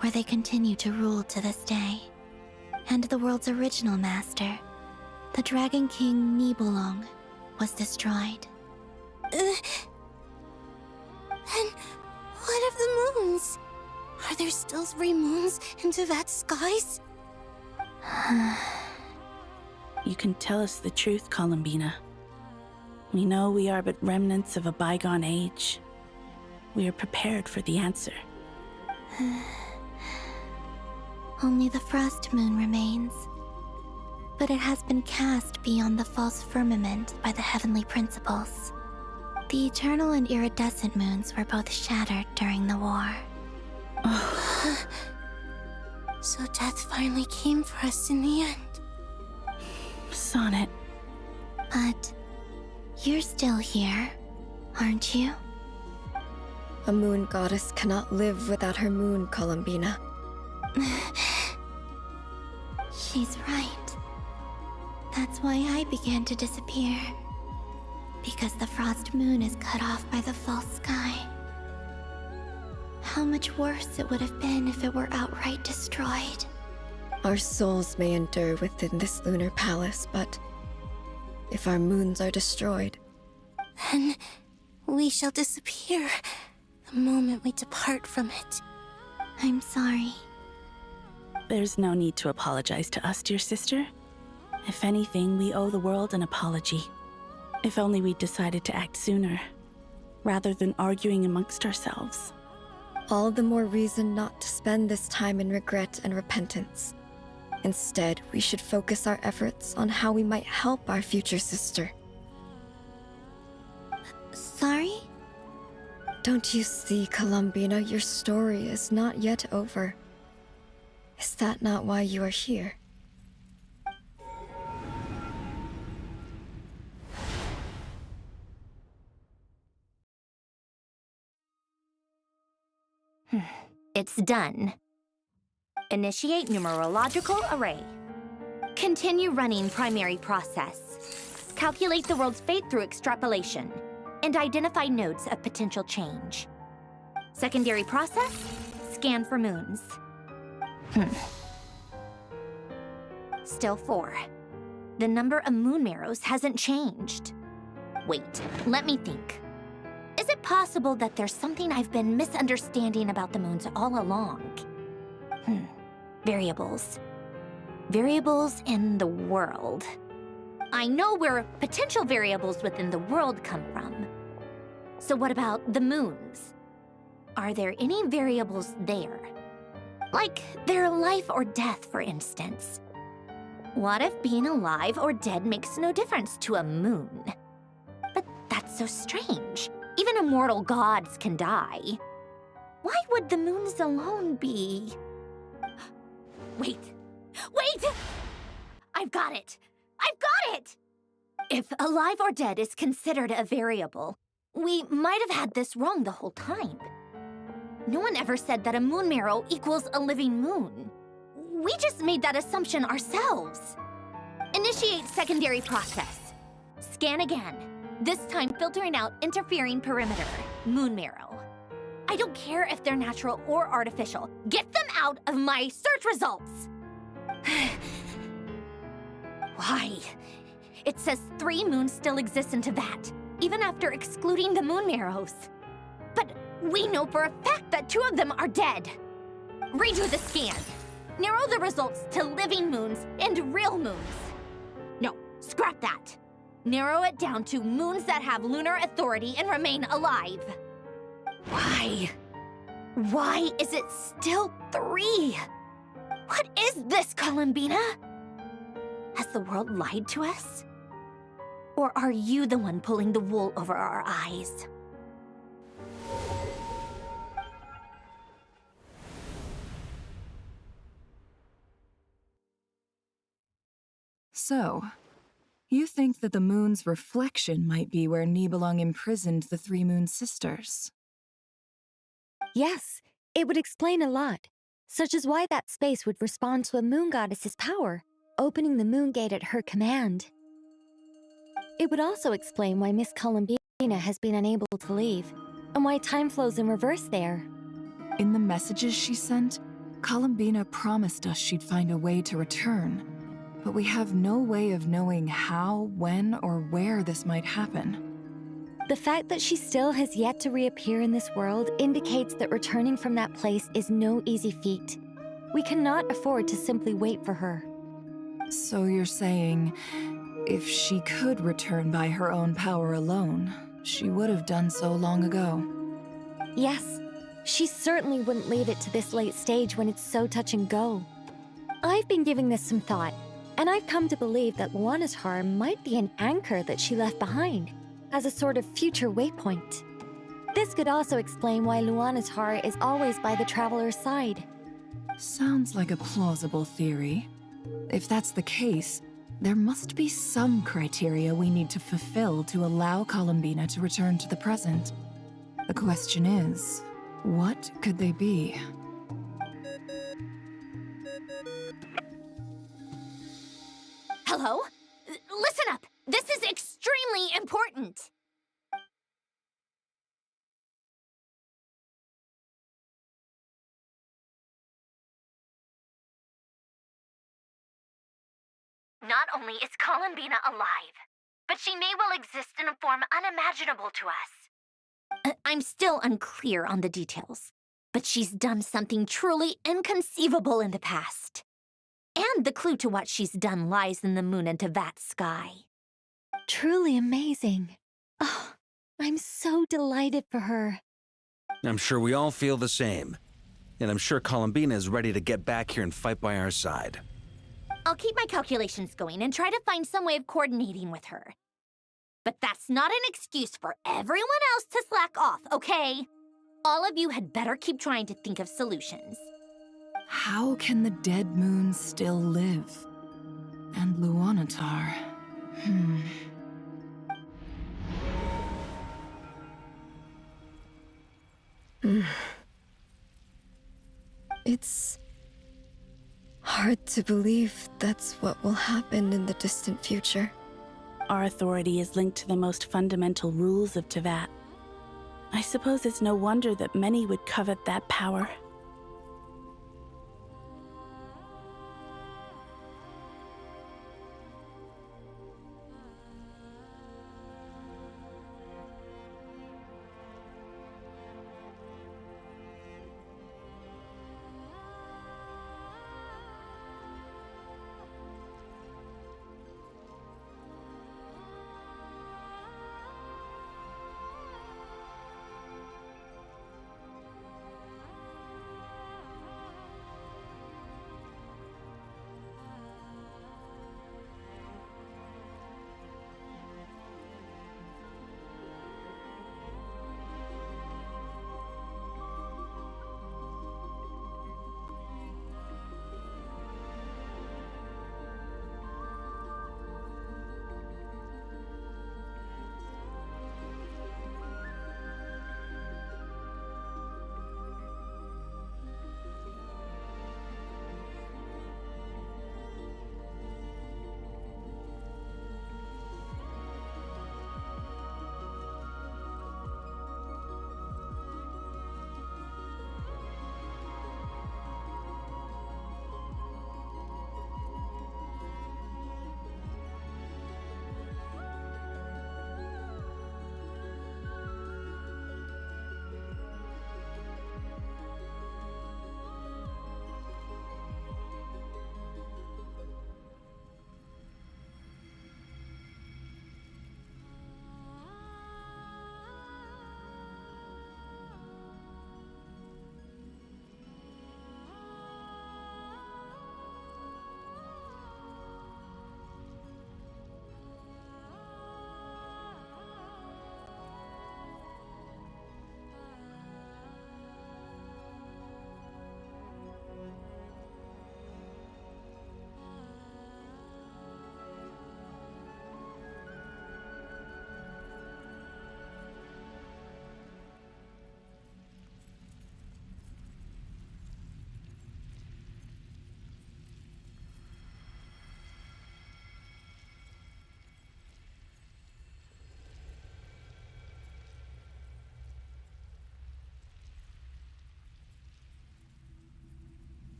A: where they continue to rule to this day. And the world's original master, the Dragon King Nibelung, was destroyed.
O: And what of the moons? Are there still 3 moons in Tevat's skies?
Q: you can tell us the truth, coulbina. We know we are but remnants of a bygone age. We are prepared for the answer.
A: Only the frost moon remains. But it has been cast beyond the false firmament by the heavenly principles. The eternal and iridescent moons were both shattered during the war.
O: So death finally came for us in the end.
Q: Sonnet.
A: But you're still here, aren't you?
P: A moon goddess cannot live without her moon, coulbina.
A: She's right. That's why I began to disappear. Because the frost moon is cut off by the false sky. How much worse it would have been if it were outright destroyed.
P: Our souls may endure within this lunar palace, but if our moons are destroyed,
O: Then we shall disappear the moment we depart from it.
A: I'm sorry.
Q: There's no need to apologize to us, dear sister. If anything, we owe the world an apology. If only we'd decided to act sooner, rather than arguing amongst ourselves.
P: all the more reason not to spend this time in regret and repentance. Instead, we should focus our efforts on how we might help our future sister.
A: Sorry?
P: Don't you see, coulbina, your story is not yet over. Is that not why you are here?
K: It's done. Initiate numerological array. Continue running primary process. Calculate the world's fate through extrapolation. And identify nodes of potential change. Secondary process, scan for moons. Still 4. The number of moon marrows hasn't changed. Wait, let me think. Is it possible that there's something I've been misunderstanding about the moons all along? Variables. Variables in the world. I know where potential variables within the world come from. So what about the moons? Are there any variables there? Like their life or death, for instance. What if being alive or dead makes no difference to a moon? But that's so strange. Even immortal gods can die. Why would the moons alone be? Wait! Wait! I've got it! I've got it! If alive or dead is considered a variable, we might have had this wrong the whole time. No one ever said that a moon marrow equals a living moon. We just made that assumption ourselves. Initiate secondary process. Scan again. This time filtering out interfering perimeter, moon marrow. I don't care if they're natural or artificial. Get them out of my search results! Why? It says 3 moons still exist in Teyvat, even after excluding the moon marrows. But we know for a fact that 2 of them are dead. Redo the scan. Narrow the results to living moons and real moons. No, scrap that. Narrow it down to moons that have lunar authority and remain alive. Why? Why is it still 3? What is this, coulbina? Has the world lied to us? Or are you the one pulling the wool over our eyes?
F: So, you think that the moon's reflection might be where Nibelung imprisoned the 3 moon sisters?
R: Yes, it would explain a lot, such as why that space would respond to a moon goddess's power, opening the moon gate at her command. It would also explain why Miss coulbina has been unable to leave, and why time flows in reverse there.
F: In the messages she sent, coulbina promised us she'd find a way to return, but we have no way of knowing how, when, or where this might happen.
R: The fact that she still has yet to reappear in this world indicates that returning from that place is no easy feat. We cannot afford to simply wait for her.
F: So you're saying, if she could return by her own power alone, she would have done so long ago.
R: Yes, she certainly wouldn't leave it to this late stage when it's so touch and go. I've been giving this some thought, and I've come to believe that Luanatar might be an anchor that she left behind, as a sort of future waypoint. This could also explain why Luanatar is always by the Traveler's side.
F: Sounds like a plausible theory. If that's the case, there must be some criteria we need to fulfill to allow coulbina to return to the present. The question is, what could they be?
K: Hello? Listen up! This is extremely important! Not only is coulbina alive, but she may well exist in a form unimaginable to us. I'm still unclear on the details, but she's done something truly inconceivable in the past. And the clue to what she's done lies in the moon and Tevat's sky.
R: Truly amazing. Oh, I'm so delighted for her.
J: I'm sure we all feel the same. And I'm sure coulbina is ready to get back here and fight by our side.
K: I'll keep my calculations going and try to find some way of coordinating with her. But that's not an excuse for everyone else to slack off, okay? All of you had better keep trying to think of solutions.
F: How can the dead moon still live? And Luanatar...
P: It's hard to believe that's what will happen in the distant future.
Q: Our authority is linked to the most fundamental rules of Tevat. I suppose it's no wonder that many would covet that power.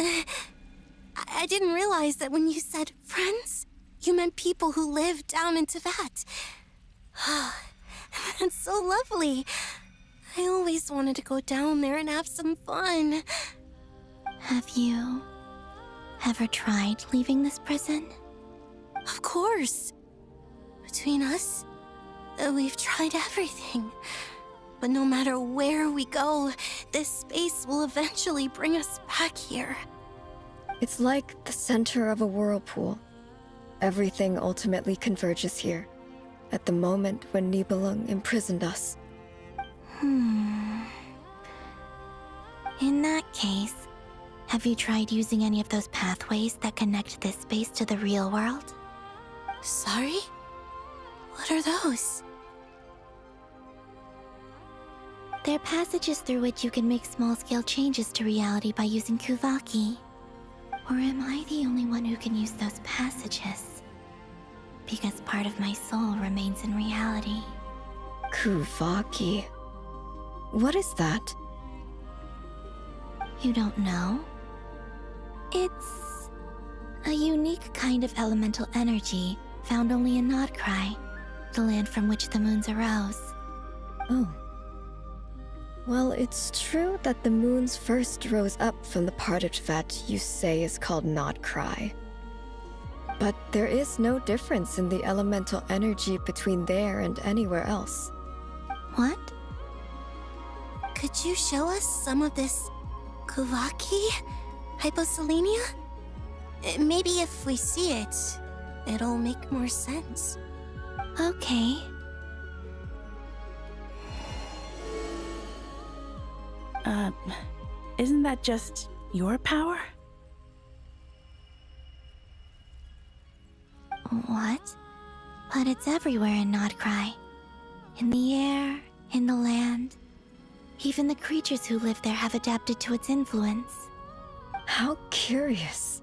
O: I didn't realize that when you said friends, you meant people who live down in Tibet. That's so lovely. I always wanted to go down there and have some fun.
A: Have you ever tried leaving this prison?
O: Of course. Between us, we've tried everything. But no matter where we go, this space will eventually bring us back here.
P: It's like the center of a whirlpool. Everything ultimately converges here, at the moment when Nibelung imprisoned us.
A: In that case, have you tried using any of those pathways that connect this space to the real world?
O: Sorry? What are those?
A: They're passages through which you can make small-scale changes to reality by using Kuvaki. Or am I the only one who can use those passages? Because part of my soul remains in reality.
P: Kuvaki. What is that?
A: You don't know? It's a unique kind of elemental energy found only in Nodkrai, the land from which the moons arose.
P: Oh. Well, it's true that the moons first rose up from the part of Tibet you say is called Nodkrai. But there is no difference in the elemental energy between there and anywhere else.
A: What?
O: Could you show us some of this Kuvaki? Hyposelenia? Maybe if we see it, it'll make more sense.
A: Okay.
Q: Isn't that just your power?
A: What? But it's everywhere in Nodkrai. In the air, in the land. Even the creatures who live there have adapted to its influence.
P: How curious.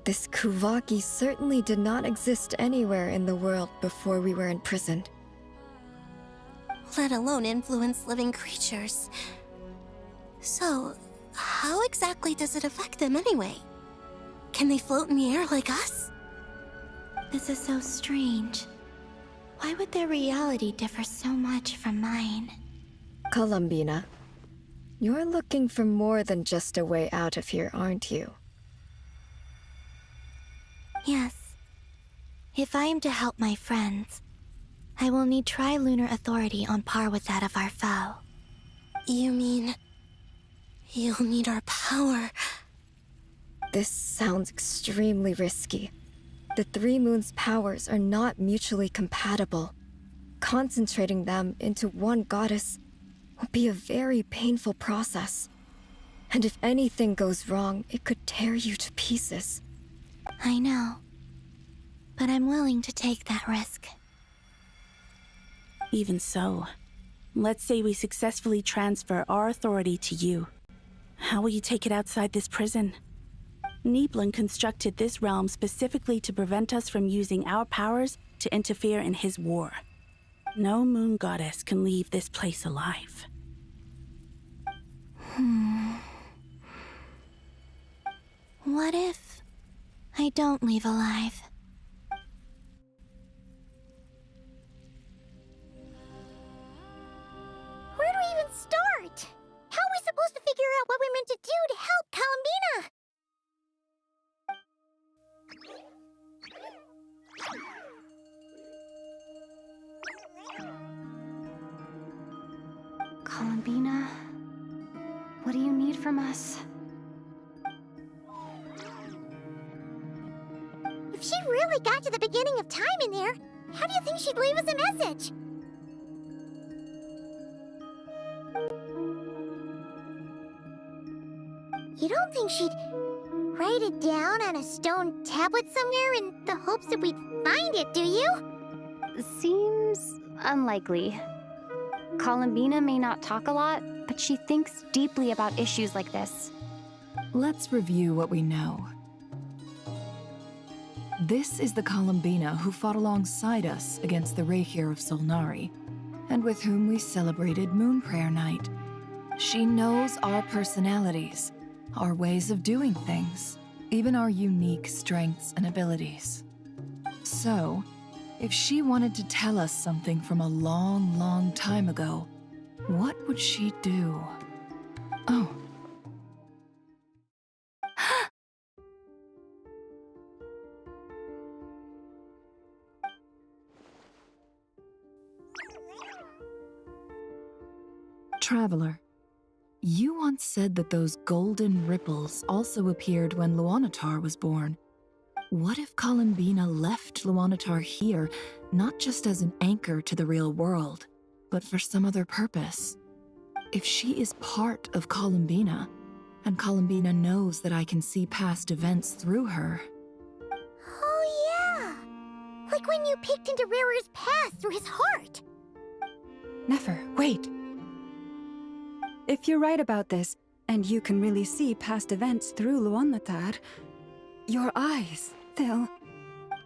P: This Kuvaki certainly did not exist anywhere in the world before we were imprisoned.
O: Let alone influence living creatures. So, how exactly does it affect them anyway? Can they float in the air like us?
A: This is so strange. Why would their reality differ so much from mine?
P: Coulbina, you're looking for more than just a way out of here, aren't you?
A: Yes. If I am to help my friends, I will need trilunar authority on par with that of our foe.
O: You mean... you'll need our power?
P: This sounds extremely risky. The Three Moons' powers are not mutually compatible. Concentrating them into one goddess will be a very painful process. And if anything goes wrong, it could tear you to pieces.
A: I know. But I'm willing to take that risk.
Q: Even so, let's say we successfully transfer our authority to you. How will you take it outside this prison? Nibelung constructed this realm specifically to prevent us from using our powers to interfere in his war. No moon goddess can leave this place alive.
A: What if I don't leave alive?
E: Where do we even start? How are we supposed to figure out what we're meant to do to help Coulbina?
I: Coulbina, what do you need from us?
E: If she really got to the beginning of time in there, how do you think she'd leave us a message? You don't think she'd write it down on a stone tablet somewhere in the hopes that we'd find it, do you?
I: Seems unlikely. Coulbina may not talk a lot, but she thinks deeply about issues like this.
F: Let's review what we know. This is the Coulbina who fought alongside us against the Reikir of Solnari, and with whom we celebrated Moon Prayer Night. She knows our personalities, our ways of doing things, even our unique strengths and abilities. So, if she wanted to tell us something from a long, long time ago, what would she do? Oh. Traveler, you once said that those golden ripples also appeared when Luanatar was born. What if coulbina left Luanatar here, not just as an anchor to the real world, but for some other purpose? If she is part of coulbina, and coulbina knows that I can see past events through her...
E: Oh yeah! Like when you peeked into Rare's past through his heart!
G: Never, wait! If you're right about this, and you can really see past events through Luanatar, your eyes, they'll...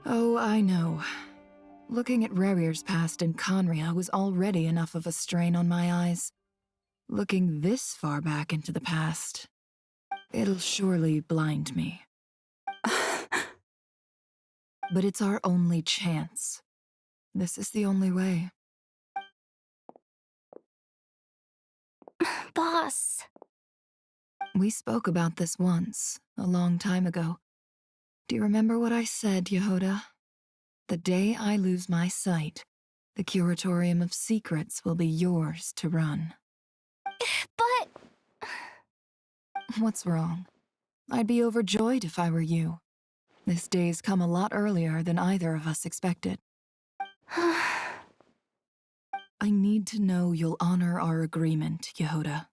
F: Oh, I know. Looking at Rare's past in Conria was already enough of a strain on my eyes. Looking this far back into the past, it'll surely blind me. But it's our only chance. This is the only way.
H: Boss.
F: We spoke about this once, a long time ago. Do you remember what I said, Yehoda? The day I lose my sight, the Curatorium of Secrets will be yours to run.
H: But...
F: What's wrong? I'd be overjoyed if I were you. This day's come a lot earlier than either of us expected. I need to know you'll honor our agreement, Yehoda.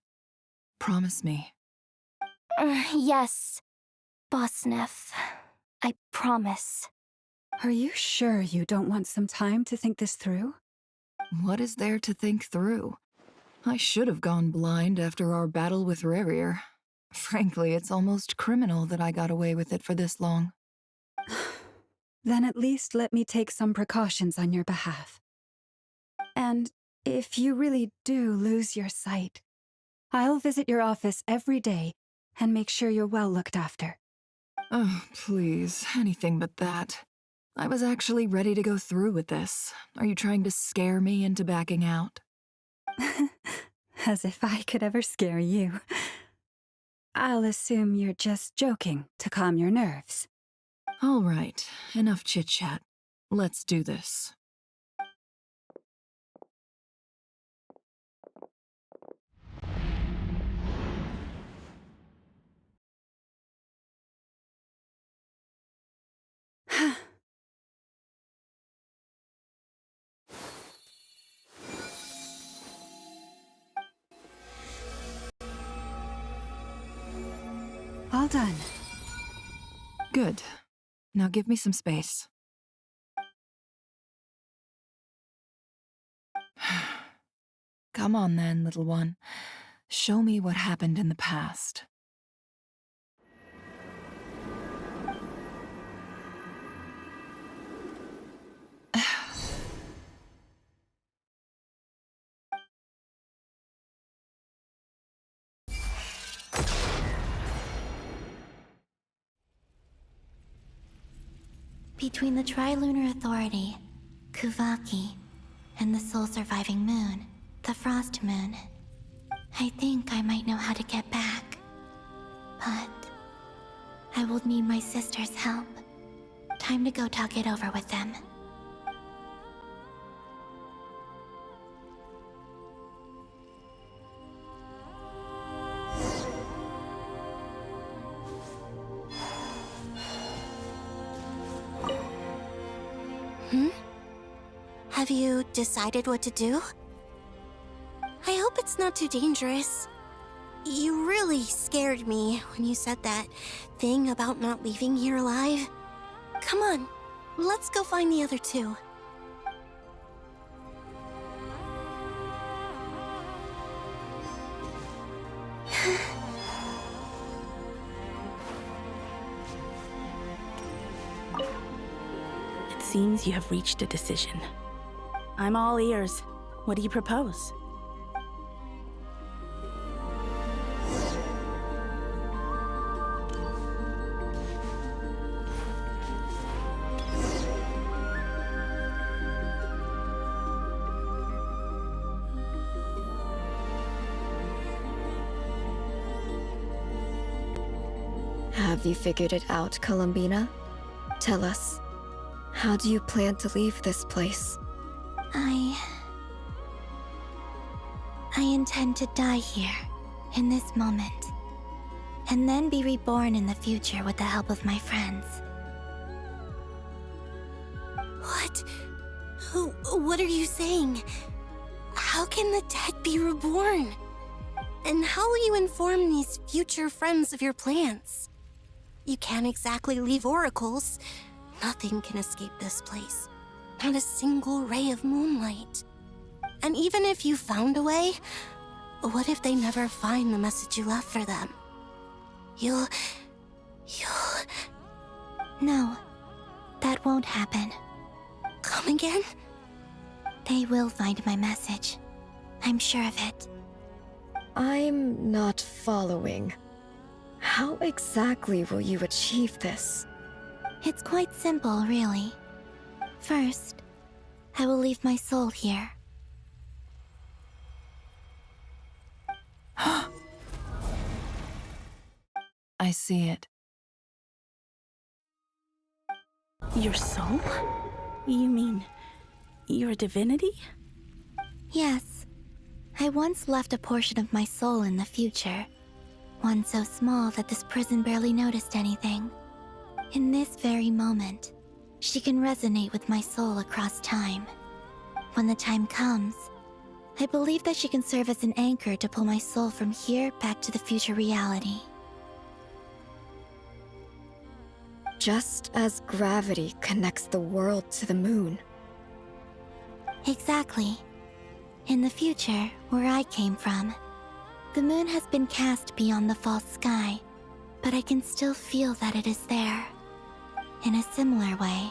F: Promise me.
H: Yes, Boss Neff. I promise.
G: Are you sure you don't want some time to think this through?
F: What is there to think through? I should have gone blind after our battle with Rarier. Frankly, it's almost criminal that I got away with it for this long.
G: Then at least let me take some precautions on your behalf. And if you really do lose your sight, I'll visit your office every day and make sure you're well looked after.
F: Oh, please, anything but that. I was actually ready to go through with this. Are you trying to scare me into backing out?
G: As if I could ever scare you. I'll assume you're just joking to calm your nerves.
F: All right, enough chit-chat. Let's do this.
G: All done.
F: Good. Now give me some space. Come on then, little one. Show me what happened in the past.
A: Between the Trilunar Authority, Kuvaki, and the soul-surviving moon, the Frost Moon, I think I might know how to get back. But I will need my sister's help. Time to go talk it over with them.
O: Have you decided what to do? I hope it's not too dangerous. You really scared me when you said that thing about not leaving here alive. Come on, let's go find the other two.
Q: It seems you have reached a decision. I'm all ears. What do you propose?
P: Have you figured it out, Coulbina? Tell us, how do you plan to leave this place?
A: I intend to die here, in this moment, and then be reborn in the future with the help of my friends.
O: What? What are you saying? How can the dead be reborn? And how will you inform these future friends of your plans? You can't exactly leave oracles. Nothing can escape this place. Not a single ray of moonlight. And even if you found a way, what if they never find the message you left for them? You'll...
A: No, that won't happen.
O: Come again?
A: They will find my message. I'm sure of it.
P: I'm not following. How exactly will you achieve this?
A: It's quite simple, really. First, I will leave my soul here.
F: I see it.
Q: Your soul? You mean your divinity?
A: Yes. I once left a portion of my soul in the future. One so small that this prison barely noticed anything. In this very moment, she can resonate with my soul across time. When the time comes, I believe that she can serve as an anchor to pull my soul from here back to the future reality.
P: Just as gravity connects the world to the moon.
A: Exactly. In the future, where I came from, the moon has been cast beyond the false sky, but I can still feel that it is there. In a similar way,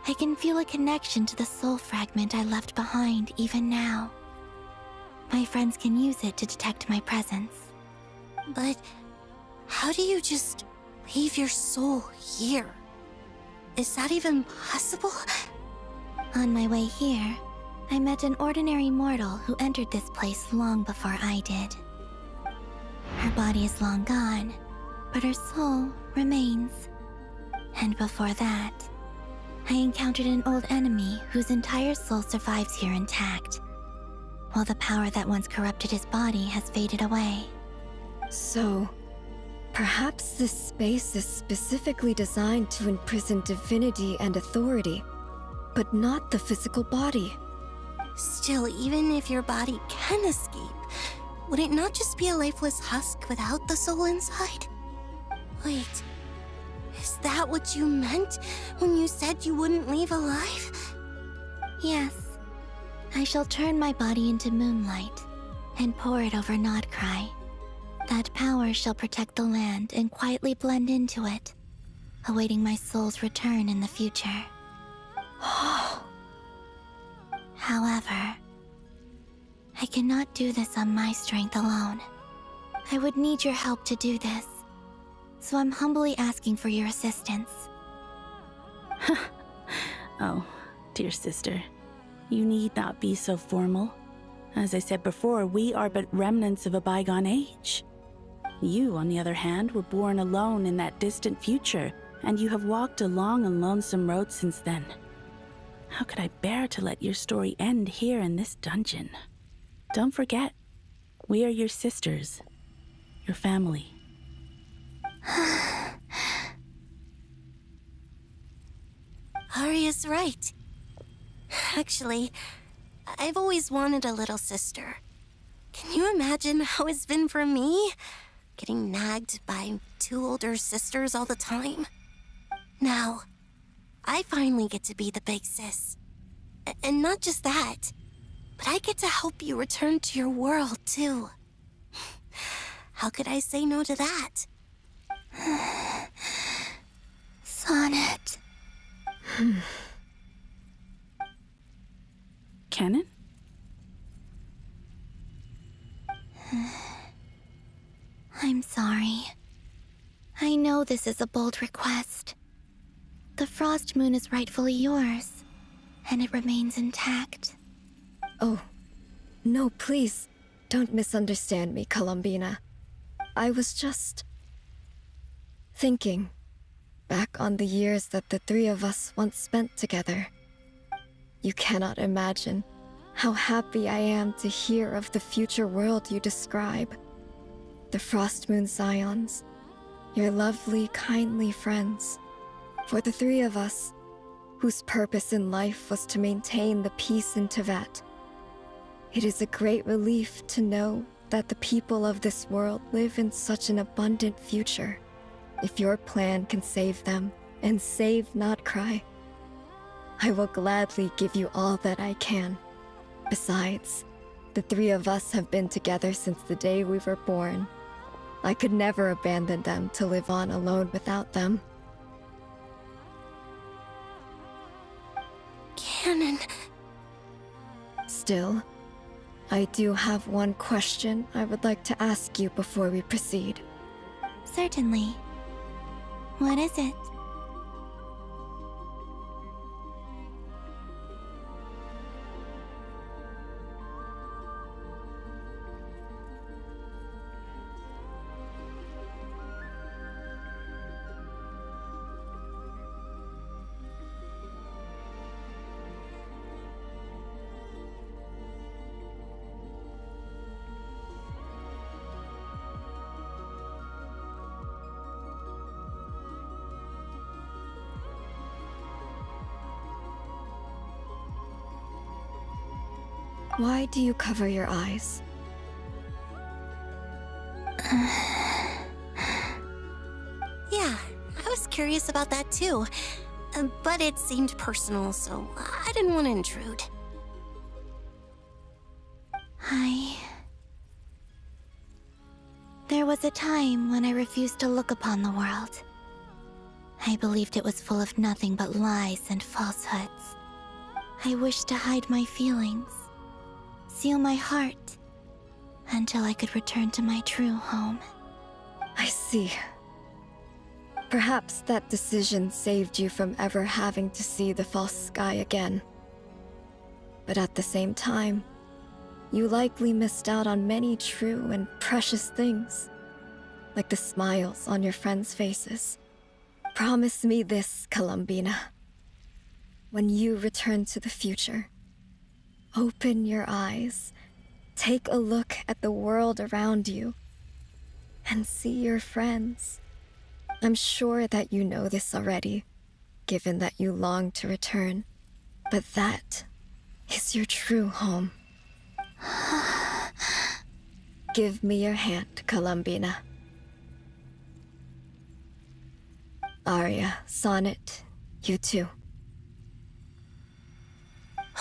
A: I can feel a connection to the soul fragment I left behind even now. My friends can use it to detect my presence.
O: But how do you just leave your soul here? Is that even possible?
A: On my way here, I met an ordinary mortal who entered this place long before I did. Her body is long gone, but her soul remains. And before that, I encountered an old enemy whose entire soul survives here intact, while the power that once corrupted his body has faded away.
P: So, perhaps this space is specifically designed to imprison divinity and authority, but not the physical body.
O: Still, even if your body can escape, would it not just be a lifeless husk without the soul inside? Wait, is that what you meant when you said you wouldn't leave alive?
A: Yes. I shall turn my body into moonlight and pour it over Nodcry. That power shall protect the land and quietly blend into it, awaiting my soul's return in the future. However, I cannot do this on my strength alone. I would need your help to do this, so I'm humbly asking for your assistance.
Q: Oh, dear sister, you need not be so formal. As I said before, we are but remnants of a bygone age. You, on the other hand, were born alone in that distant future, and you have walked a long and lonesome road since then. How could I bear to let your story end here in this dungeon? Don't forget, we are your sisters, your family.
O: Arya's right. Actually, I've always wanted a little sister. Can you imagine how it's been for me? Getting nagged by two older sisters all the time. Now, I finally get to be the big sis. And not just that, but I get to help you return to your world, too. How could I say no to that?
A: Sonnet.
Q: Canon?
A: I'm sorry. I know this is a bold request. The Frost Moon is rightfully yours, and it remains intact.
P: Oh, no, please, don't misunderstand me, Coulbina. I was just thinking back on the years that the three of us once spent together. You cannot imagine how happy I am to hear of the future world you describe. The Frostmoon Scions, your lovely, kindly friends. For the three of us, whose purpose in life was to maintain the peace in Teyvat, it is a great relief to know that the people of this world live in such an abundant future. If your plan can save them and save Notcry, I will gladly give you all that I can. Besides, the three of us have been together since the day we were born. I could never abandon them to live on alone without them.
O: Canon.
P: Still, I do have one question I would like to ask you before we proceed.
A: Certainly. What is it?
P: Why do you cover your eyes?
O: Yeah, I was curious about that too. But it seemed personal, so I didn't want to intrude.
A: There was a time when I refused to look upon the world. I believed it was full of nothing but lies and falsehoods. I wished to hide my feelings, seal my heart, until I could return to my true home.
P: I see. Perhaps that decision saved you from ever having to see the false sky again. But at the same time, you likely missed out on many true and precious things, like the smiles on your friends' faces. Promise me this, coulbina. When you return to the future, open your eyes, take a look at the world around you, and see your friends. I'm sure that you know this already, given that you long to return, but that is your true home. Give me your hand, coulbina. Arya, Sonnet, you too.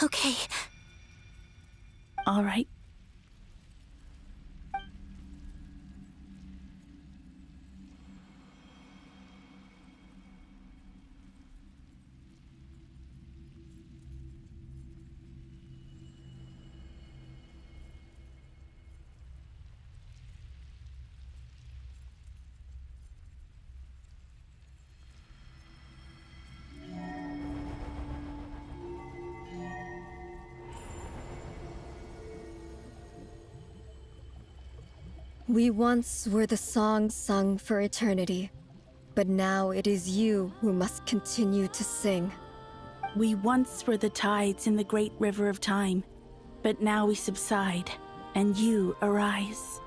O: Okay.
Q: All right.
P: We once were the songs sung for eternity, but now it is you who must continue to sing.
Q: We once were the tides in the great river of time, but now we subside, and you arise.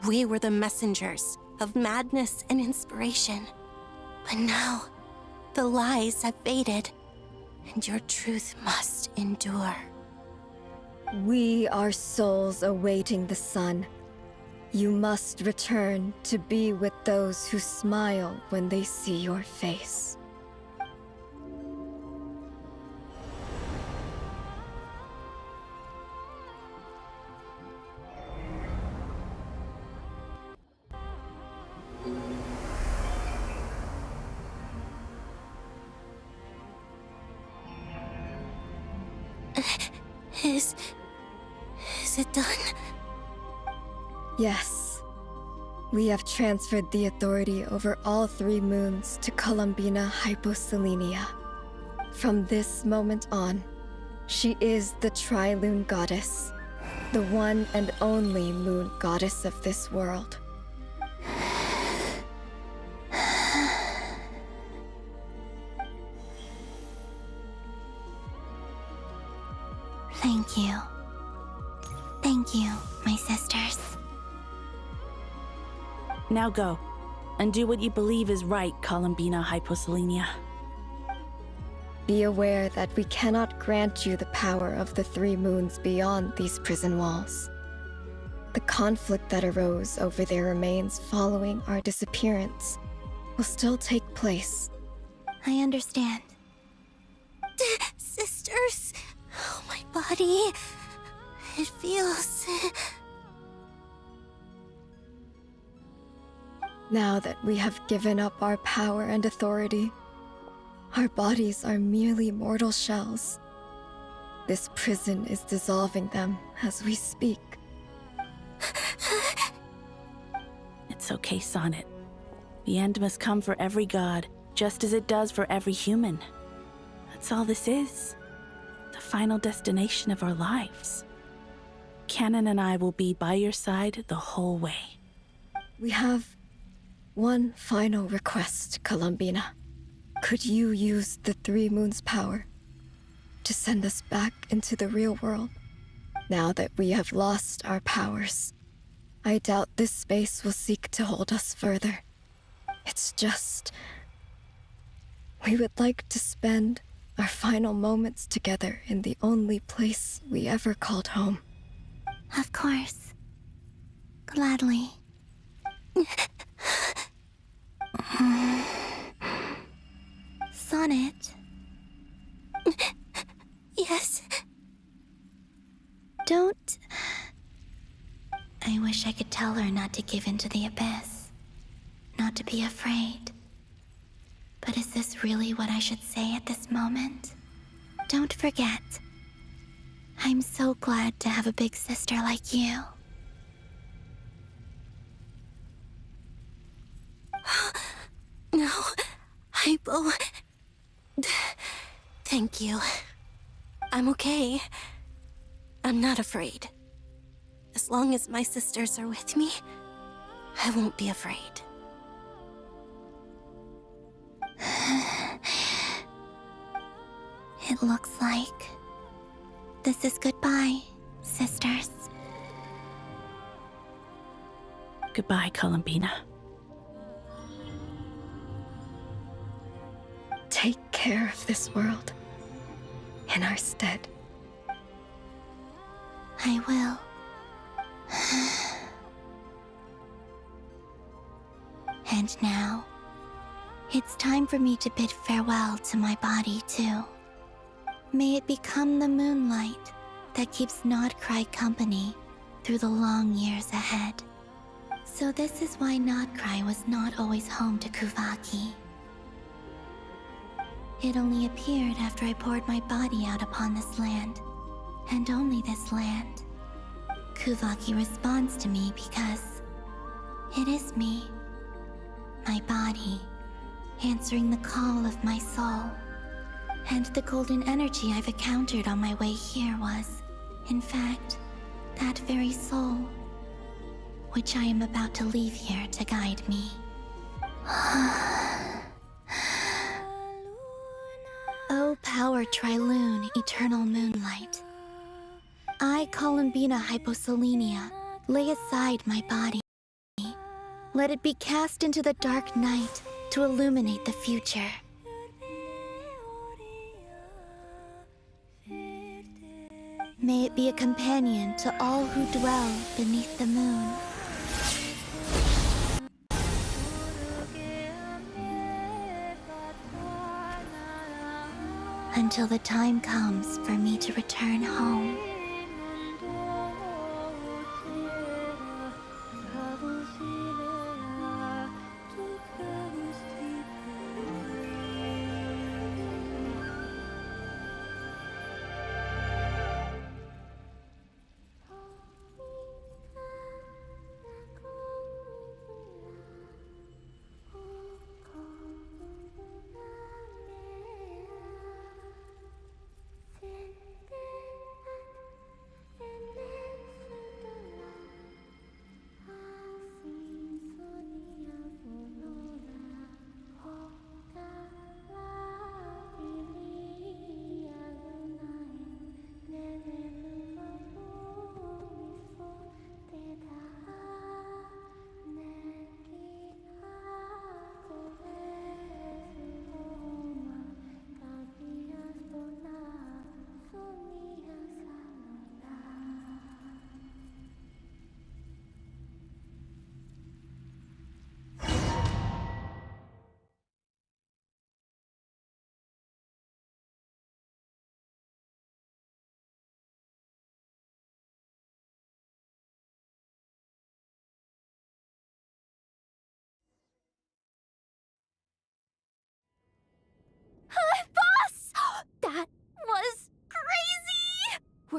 O: We were the messengers of madness and inspiration. But now, the lies have faded, and your truth must endure.
P: We are souls awaiting the sun. You must return to be with those who smile when they see your face.
O: Is it done?
P: Yes. We have transferred the authority over all 3 moons to coulbina Hyposelenia. From this moment on, she is the Tri-Lune Goddess, the one and only moon goddess of this world.
A: Thank you. Thank you, my sisters.
Q: Now go, and do what you believe is right, coulbina hyposelenia.
P: Be aware that we cannot grant you the power of the three moons beyond these prison walls. The conflict that arose over their remains following our disappearance will still take place.
A: I understand.
O: Sisters, oh, my body. It feels...
P: Now that we have given up our power and authority, our bodies are merely mortal shells. This prison is dissolving them as we speak.
Q: It's okay, Sonnet. The end must come for every god, just as it does for every human. That's all this is. The final destination of our lives. Canon and I will be by your side the whole way.
P: We have one final request, coulbina. Could you use the Three Moons' power to send us back into the real world? Now that we have lost our powers, I doubt this space will seek to hold us further. It's just... we would like to spend our final moments together in the only place we ever called home.
A: Of course. Gladly. Sonnet?
O: Yes?
A: Don't... I wish I could tell her not to give in to the abyss. Not to be afraid. But is this really what I should say at this moment? Don't forget. I'm so glad to have a big sister like you.
O: No, Hypo. Thank you. I'm okay. I'm not afraid. As long as my sisters are with me, I won't be afraid.
A: It looks like this is goodbye, sisters.
Q: Goodbye, coulbina.
P: Take care of this world in our stead.
A: I will. And now, it's time for me to bid farewell to my body, too. May it become the moonlight that keeps Nodcry company through the long years ahead. So this is why Nodcry was not always home to Kuvaki. It only appeared after I poured my body out upon this land, and only this land. Kuvaki responds to me because it is me, my body, answering the call of my soul. And the golden energy I've encountered on my way here was, in fact, that very soul, which I am about to leave here to guide me. O power Trilune, eternal moonlight. I, coulbina hyposelenia, lay aside my body. Let it be cast into the dark night to illuminate the future. May it be a companion to all who dwell beneath the moon. Until the time comes for me to return home.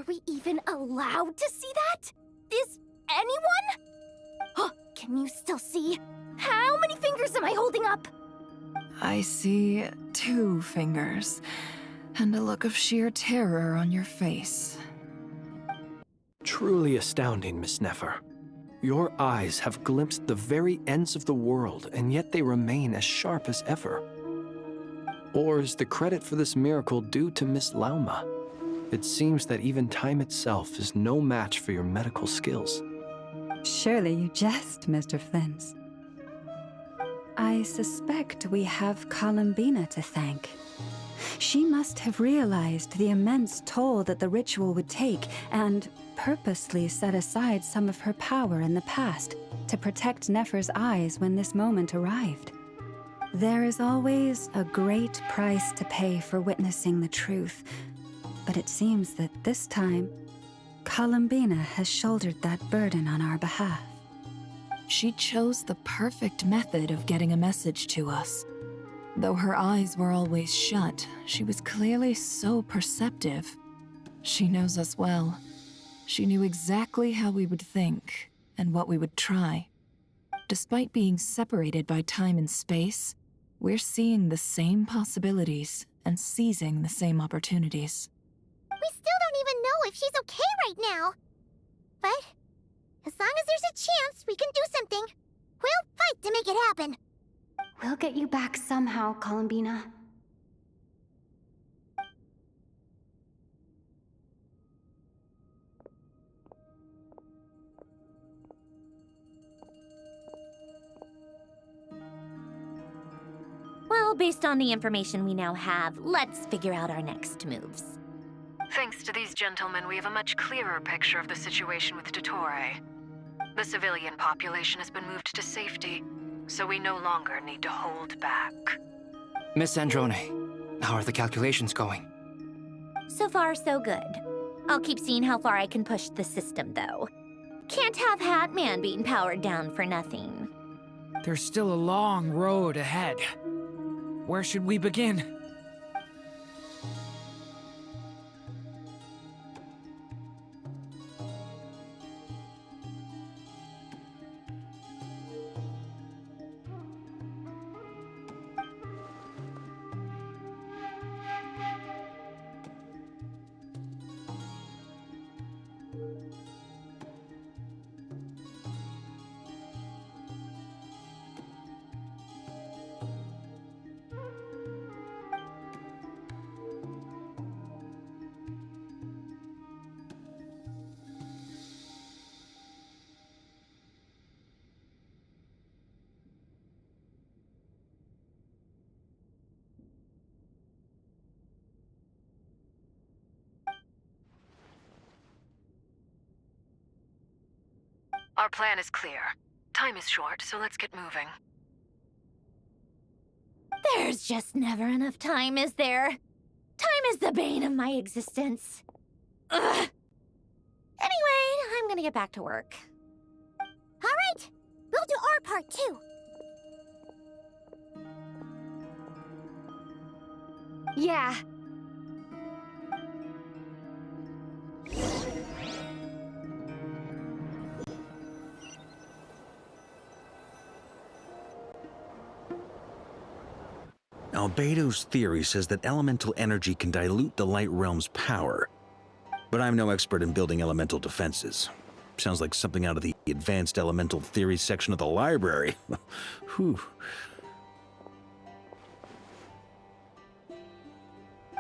H: we even allowed to see that? Is anyone? Oh, can you still see? How many fingers am I holding up?
F: I see 2 fingers, and a look of sheer terror on your face.
S: Truly astounding, Miss Nefer. Your eyes have glimpsed the very ends of the world, and yet they remain as sharp as ever. Or is the credit for this miracle due to Miss Lauma? It seems that even time itself is no match for your medical skills.
G: Surely you jest, Mr. Flins. I suspect we have coulbina to thank. She must have realized the immense toll that the ritual would take and purposely set aside some of her power in the past to protect Nefer's eyes when this moment arrived. There is always a great price to pay for witnessing the truth, but it seems that this time, coulbina has shouldered that burden on our behalf.
F: She chose the perfect method of getting a message to us. Though her eyes were always shut, she was clearly so perceptive. She knows us well. She knew exactly how we would think and what we would try. Despite being separated by time and space, we're seeing the same possibilities and seizing the same opportunities.
E: We still don't even know if she's okay right now. But as long as there's a chance we can do something, we'll fight to make it happen.
I: We'll get you back somehow, coulbina.
K: Well, based on the information we now have, let's figure out our next moves.
T: Thanks to these gentlemen, we have a much clearer picture of the situation with Dottore. The civilian population has been moved to safety, so we no longer need to hold back.
M: Miss Androne, how are the calculations going?
K: So far, so good. I'll keep seeing how far I can push the system, though. Can't have Hatman being powered down for nothing.
N: There's still a long road ahead. Where should we begin?
T: Our plan is clear. Time is short, so let's get moving.
K: There's just never enough time, is there? Time is the bane of my existence. Ugh. Anyway, I'm gonna get back to work.
E: All right, we'll do our part too.
I: Yeah.
J: Albedo's theory says that elemental energy can dilute the light realm's power. But I'm no expert in building elemental defenses. Sounds like something out of the advanced elemental theory section of the library. Whew.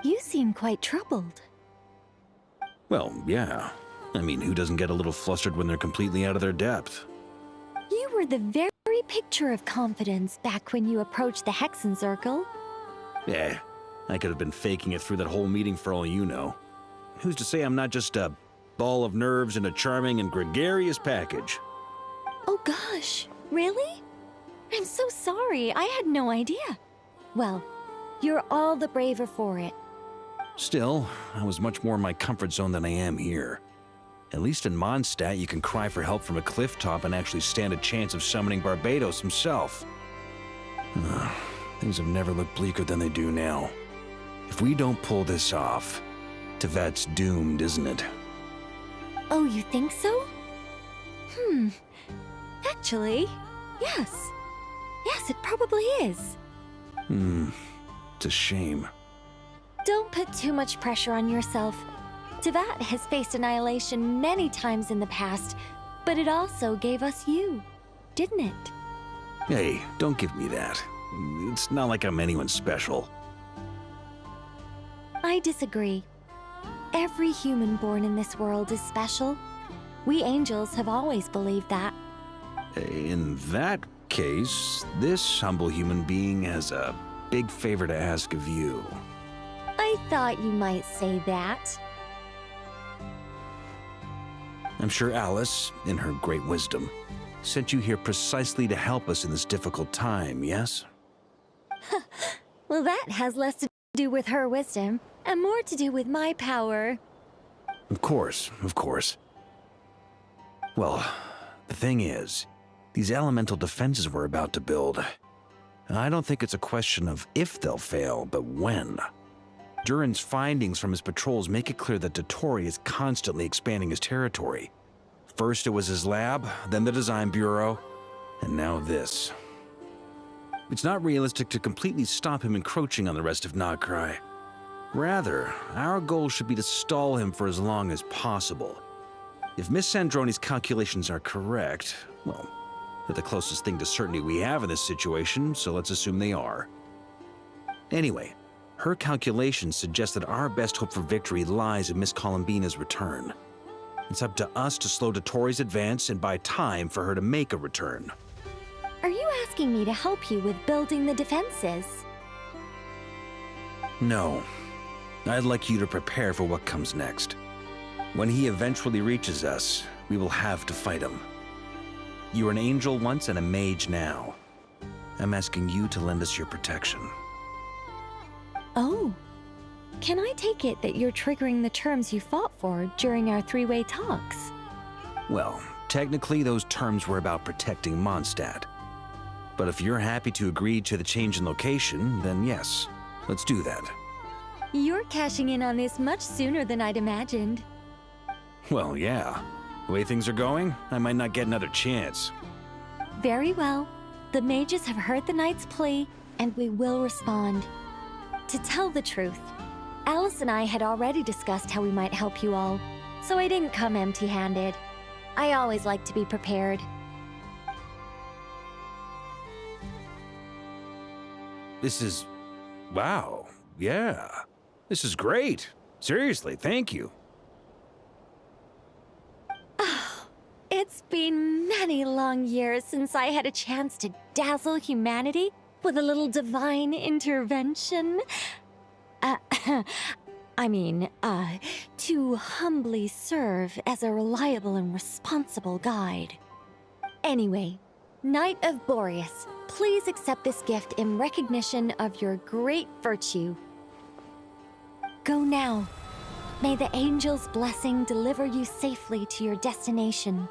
R: You seem quite troubled.
J: Well, yeah. I mean, who doesn't get a little flustered when they're completely out of their depth?
R: You were the very picture of confidence back when you approached the Hexen Circle.
J: Yeah, I could have been faking it through that whole meeting for all you know. Who's to say I'm not just a ball of nerves in a charming and gregarious package?
R: Oh gosh, really? I'm so sorry, I had no idea. Well, you're all the braver for it.
J: Still, I was much more in my comfort zone than I am here. At least in Mondstadt, you can cry for help from a cliff top and actually stand a chance of summoning Barbados himself. Things have never looked bleaker than they do now. If we don't pull this off, Tevat's doomed, isn't it?
R: Oh, you think so? Actually, yes. Yes, it probably is.
J: It's a shame.
R: Don't put too much pressure on yourself. Teyvat has faced annihilation many times in the past, but it also gave us you, didn't it?
J: Hey, don't give me that. It's not like I'm anyone special.
R: I disagree. Every human born in this world is special. We angels have always believed that.
J: In that case, this humble human being has a big favor to ask of you.
R: I thought you might say that.
J: I'm sure Alice, in her great wisdom, sent you here precisely to help us in this difficult time, yes?
R: Well, that has less to do with her wisdom and more to do with my power.
J: Of course, of course. Well, the thing is, these elemental defenses we're about to build, I don't think it's a question of if they'll fail, but when. Durin's findings from his patrols make it clear that Dottore is constantly expanding his territory. First it was his lab, then the design bureau, and now this. It's not realistic to completely stop him encroaching on the rest of Nagrai. Rather, our goal should be to stall him for as long as possible. If Miss Sandroni's calculations are correct, well, they're the closest thing to certainty we have in this situation, so let's assume they are. Anyway, her calculations suggest that our best hope for victory lies in Miss Columbina's return. It's up to us to slow Dottore's advance and buy time for her to make a return.
R: Are you asking me to help you with building the defenses?
J: No. I'd like you to prepare for what comes next. When he eventually reaches us, we will have to fight him. You were an angel once and a mage now. I'm asking you to lend us your protection.
R: Oh. Can I take it that you're triggering the terms you fought for during our three-way talks?
J: Well, technically those terms were about protecting Mondstadt. But if you're happy to agree to the change in location, then yes, let's do that.
R: You're cashing in on this much sooner than I'd imagined.
J: Well, yeah. The way things are going, I might not get another chance.
R: Very well. The mages have heard the knight's plea, and we will respond. To tell the truth, Alice and I had already discussed how we might help you all, so I didn't come empty-handed. I always like to be prepared.
J: This is... wow. Yeah. This is great. Seriously, thank you.
R: It's been many long years since I had a chance to dazzle humanity with a little divine intervention. To humbly serve as a reliable and responsible guide. Anyway, Knight of Boreas, please accept this gift in recognition of your great virtue. Go now. May the angel's blessing deliver you safely to your destination.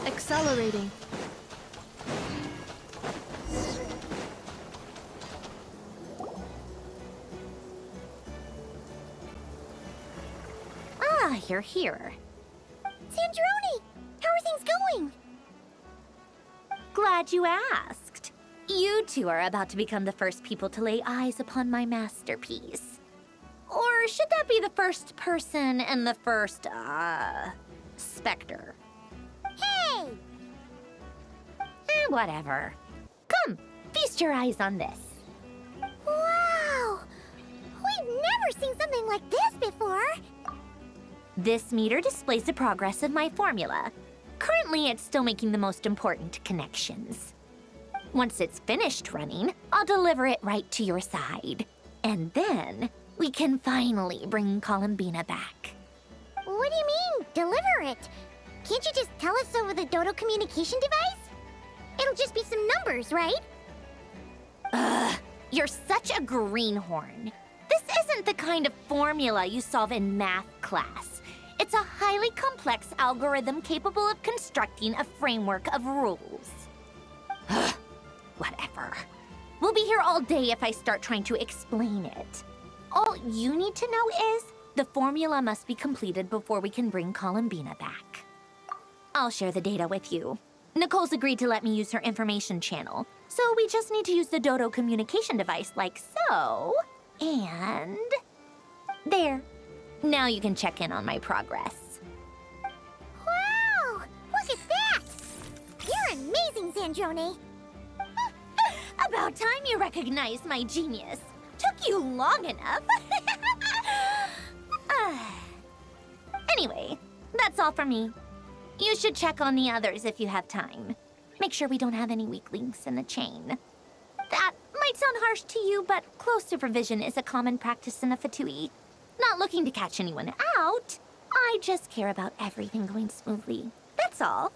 U: Accelerating.
K: Ah, you're here. Sandroni! How are things going? Glad you asked. You two are about to become the first people to lay eyes upon my masterpiece. Or should that be the first person and the first, specter? Hey! Whatever. Come, feast your eyes on this. Wow! We've never seen something like this before! This meter displays the progress of my formula. Currently, it's still making the most important connections. Once it's finished running, I'll deliver it right to your side. And then, we can finally bring Columbina back.
E: What do you mean, deliver it? Can't you just tell us over the Dodo communication device? It'll just be some numbers, right?
K: Ugh, you're such a greenhorn. This isn't the kind of formula you solve in math class. It's a highly complex algorithm capable of constructing a framework of rules. Ugh, whatever. We'll be here all day if I start trying to explain it. All you need to know is the formula must be completed before we can bring coulbina back. I'll share the data with you. Nicole's agreed to let me use her information channel, so we just need to use the Dodo communication device like so. And... there. Now you can check in on my progress.
E: Wow! Look at that! You're amazing, Zandrone!
K: About time you recognized my genius. Took you long enough. Anyway, that's all for me. You should check on the others if you have time. Make sure we don't have any weak links in the chain. That might sound harsh to you, but close supervision is a common practice in the Fatui. Not looking to catch anyone out. I just care about everything going smoothly. That's all.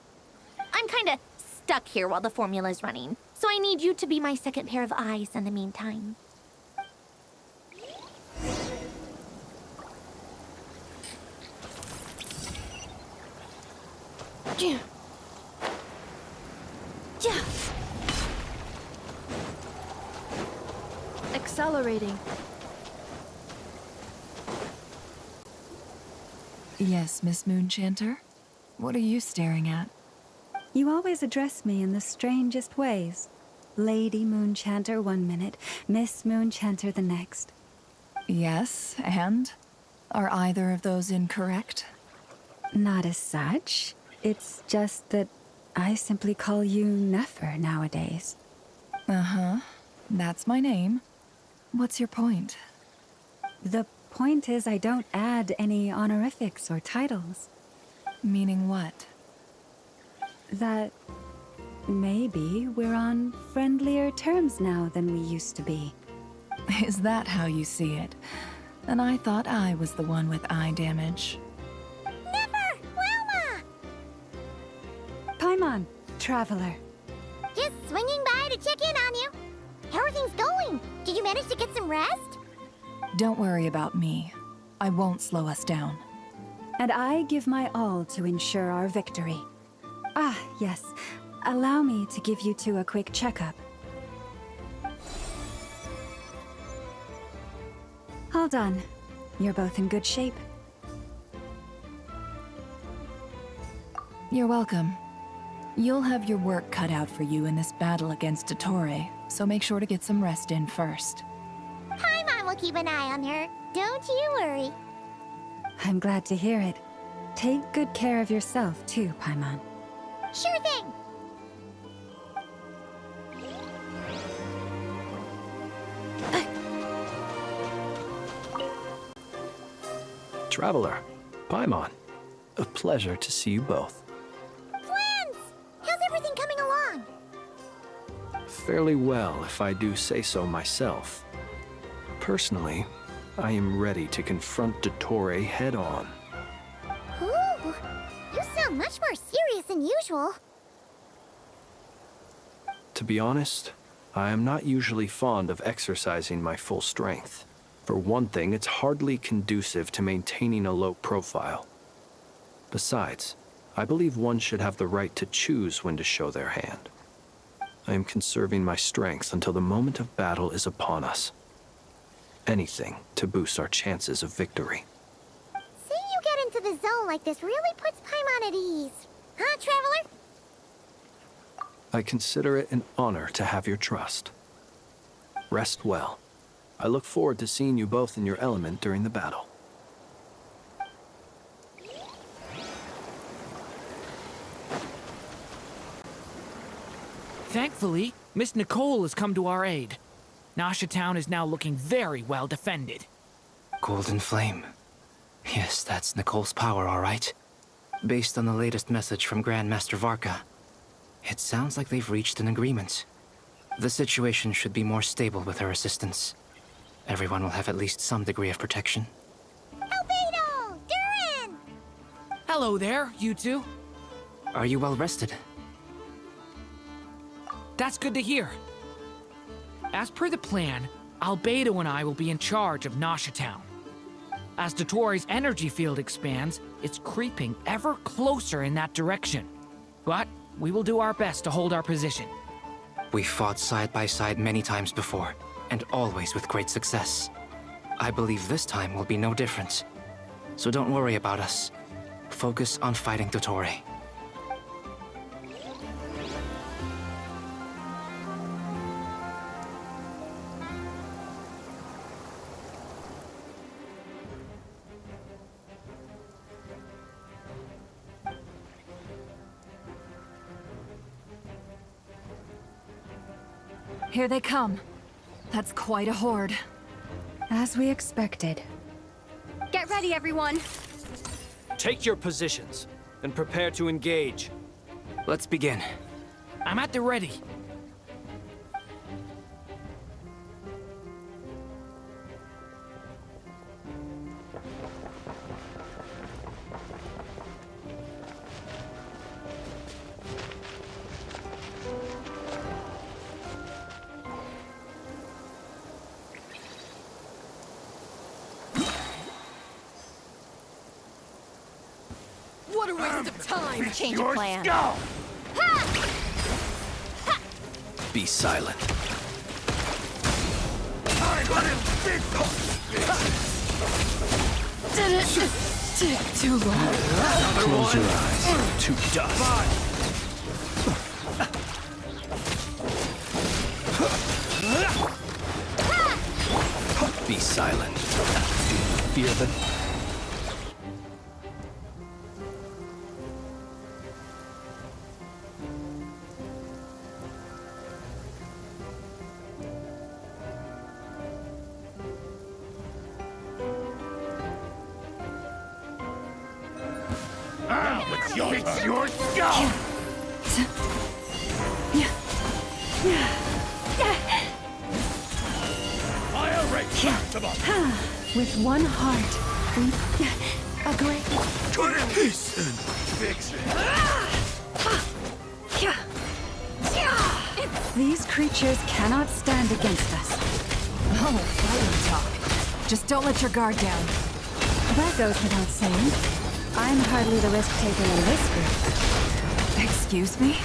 K: I'm kinda stuck here while the formula's running, so I need you to be my second pair of eyes in the meantime.
I: Yeah. Yeah. Accelerating.
F: Yes, Miss Moonchanter? What are you staring at?
G: You always address me in the strangest ways. Lady Moonchanter 1 minute, Miss Moonchanter the next.
F: Yes, and? Are either of those incorrect?
G: Not as such. It's just that I simply call you Nefer nowadays.
F: Uh-huh. That's my name. What's your point?
G: The point is I don't add any honorifics or titles.
F: Meaning what?
G: That maybe we're on friendlier terms now than we used to be.
F: Is that how you see it? And I thought I was the one with eye damage.
E: Never! Wilma!
G: Paimon, traveler.
E: Just swinging by to check in on you. How are things going? Did you manage to get some rest?
F: Don't worry about me. I won't slow us down.
G: And I give my all to ensure our victory. Ah, yes. Allow me to give you two a quick checkup. All done. You're both in good shape.
F: You're welcome. You'll have your work cut out for you in this battle against Dottore, so make sure to get some rest in first.
E: Paimon will keep an eye on her. Don't you worry.
G: I'm glad to hear it. Take good care of yourself, too, Paimon.
E: Sure thing.
S: Traveler, Paimon, a pleasure to see you both.
E: Friends! How's everything coming along?
S: Fairly well, if I do say so myself. Personally, I am ready to confront Dottore head-on.
E: Ooh, you sound much more serious than usual.
S: To be honest, I am not usually fond of exercising my full strength. For one thing, it's hardly conducive to maintaining a low profile. Besides, I believe one should have the right to choose when to show their hand. I am conserving my strength until the moment of battle is upon us. Anything to boost our chances of victory.
E: Seeing you get into the zone like this really puts Paimon at ease. Huh, Traveler?
S: I consider it an honor to have your trust. Rest well. I look forward to seeing you both in your element during the battle.
N: Thankfully, Miss Nicole has come to our aid. Nasha Town is now looking very well defended.
M: Golden Flame. Yes, that's Nicole's power, all right. Based on the latest message from Grandmaster Varka, it sounds like they've reached an agreement. The situation should be more stable with her assistance. Everyone will have at least some degree of protection.
E: Albedo! Durin!
N: Hello there, you two.
M: Are you well rested?
N: That's good to hear. As per the plan, Albedo and I will be in charge of Nasha Town. As Dottore's energy field expands, it's creeping ever closer in that direction. But we will do our best to hold our position.
M: We fought side by side many times before, and always with great success. I believe this time will be no different. So don't worry about us. Focus on fighting Dottore.
F: Here they come. That's quite a horde. As we expected.
I: Get ready, everyone!
S: Take your positions, and prepare to engage.
M: Let's begin.
N: I'm at the ready.
I: What a waste of time!
K: Change of plan.
J: Be silent.
F: Did it take too long?
J: Close your eyes. To dust. Be silent. Do you fear them?
B: It's your go! Fire rate! Come on!
F: With one heart, we agree.
B: Listen! Fix it!
F: These creatures cannot stand against us. Oh, fighting talk. Just don't let your guard down. That goes without saying. I'm hardly the risk taker in this group. Excuse me?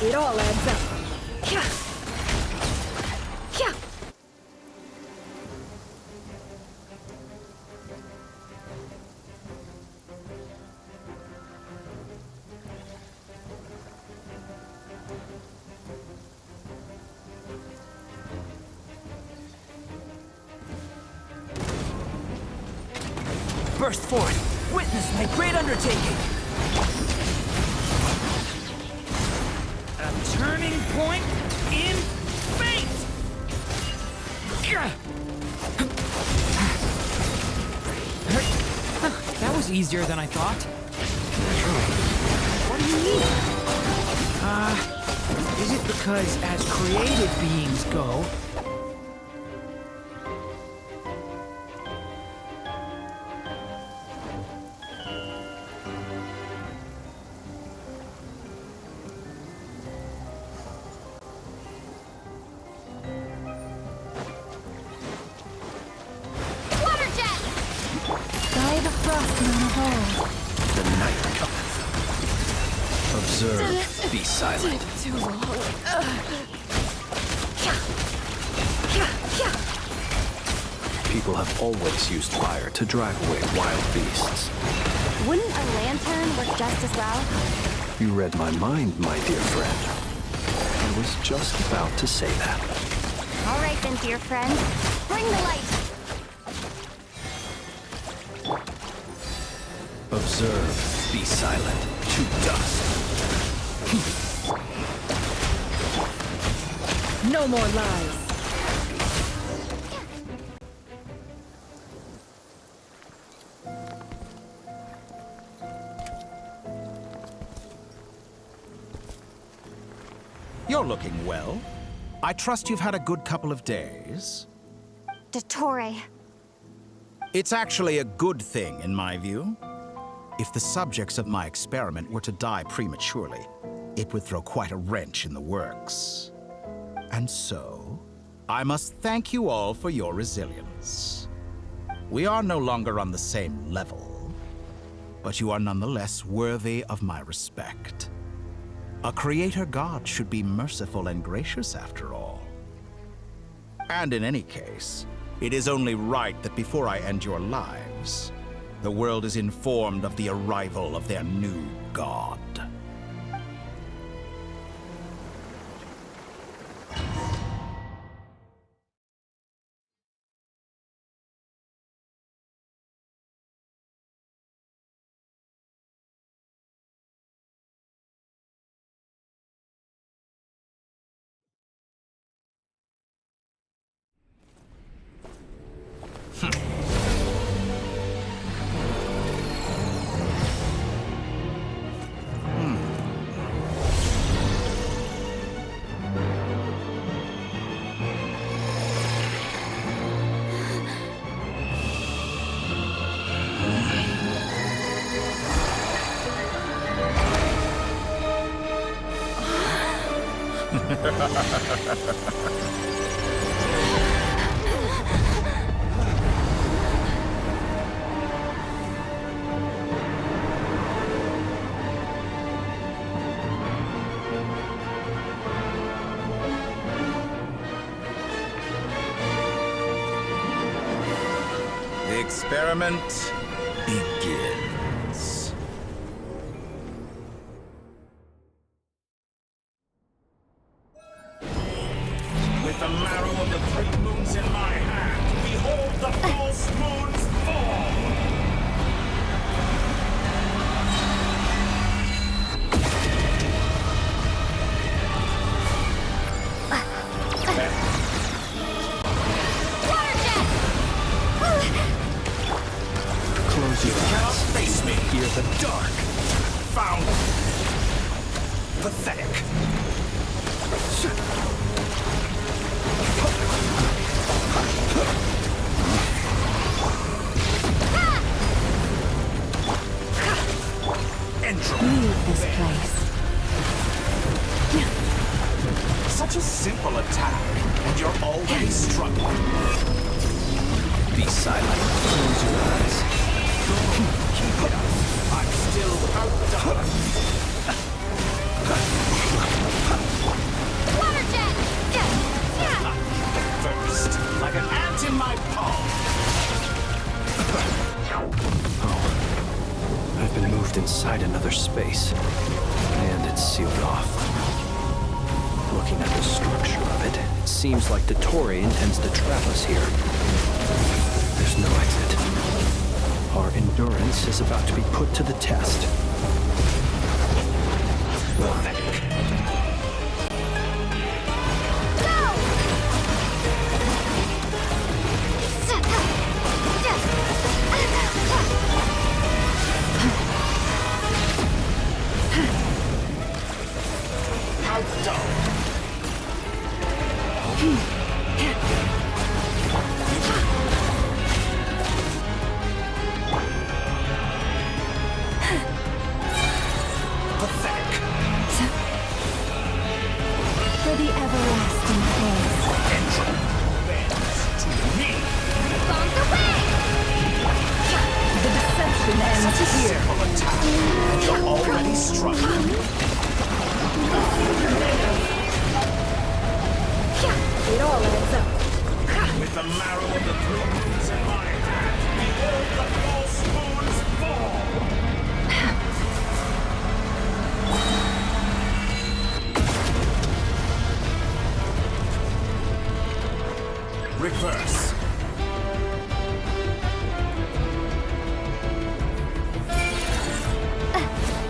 F: It all adds up.
N: Burst forth! Witness my great undertaking! A turning point in fate! That was easier than I thought. What do you mean? Is it because as created beings go,
J: The night cometh. Observe, be silent.
F: Too long.
S: People have always used fire to drive away wild beasts.
I: Wouldn't a lantern work just as well?
S: You read my mind, my dear friend. I was just about to say that.
I: All right then, dear friend. Bring the light!
J: Observe, be silent. To dust.
F: No more lies.
U: You're looking well. I trust you've had a good couple of days.
I: Dottore.
U: It's actually a good thing, in my view. If the subjects of my experiment were to die prematurely, it would throw quite a wrench in the works. And so, I must thank you all for your resilience. We are no longer on the same level, but you are nonetheless worthy of my respect. A creator god should be merciful and gracious after all. And in any case, it is only right that before I end your lives, the world is informed of the arrival of their new god. The experiment begins. With the marrow of the great moons in my hand, behold the false moons fall!
S: Close your eyes.
U: Cannot face me!
S: Fear the dark.
U: Found! Pathetic!
G: Leave this place.
U: Such a simple attack, and you're already struggling.
S: Be silent. Close your eyes.
U: Keep it up. I'm still outdone.
E: Water jet!
U: First, like an ant in my palm.
S: I've been moved inside another space, and it's sealed off. Looking at the structure of it, it seems like Dottore intends to trap us here. There's no exit. Our endurance is about to be put to the test.
G: For the everlasting place.
E: Bombs away!
G: The deception ends here.
U: And you're already struggling.
G: It all adds up.
U: With the marrow of the moons in my hand, behold the false moons fall! Reverse.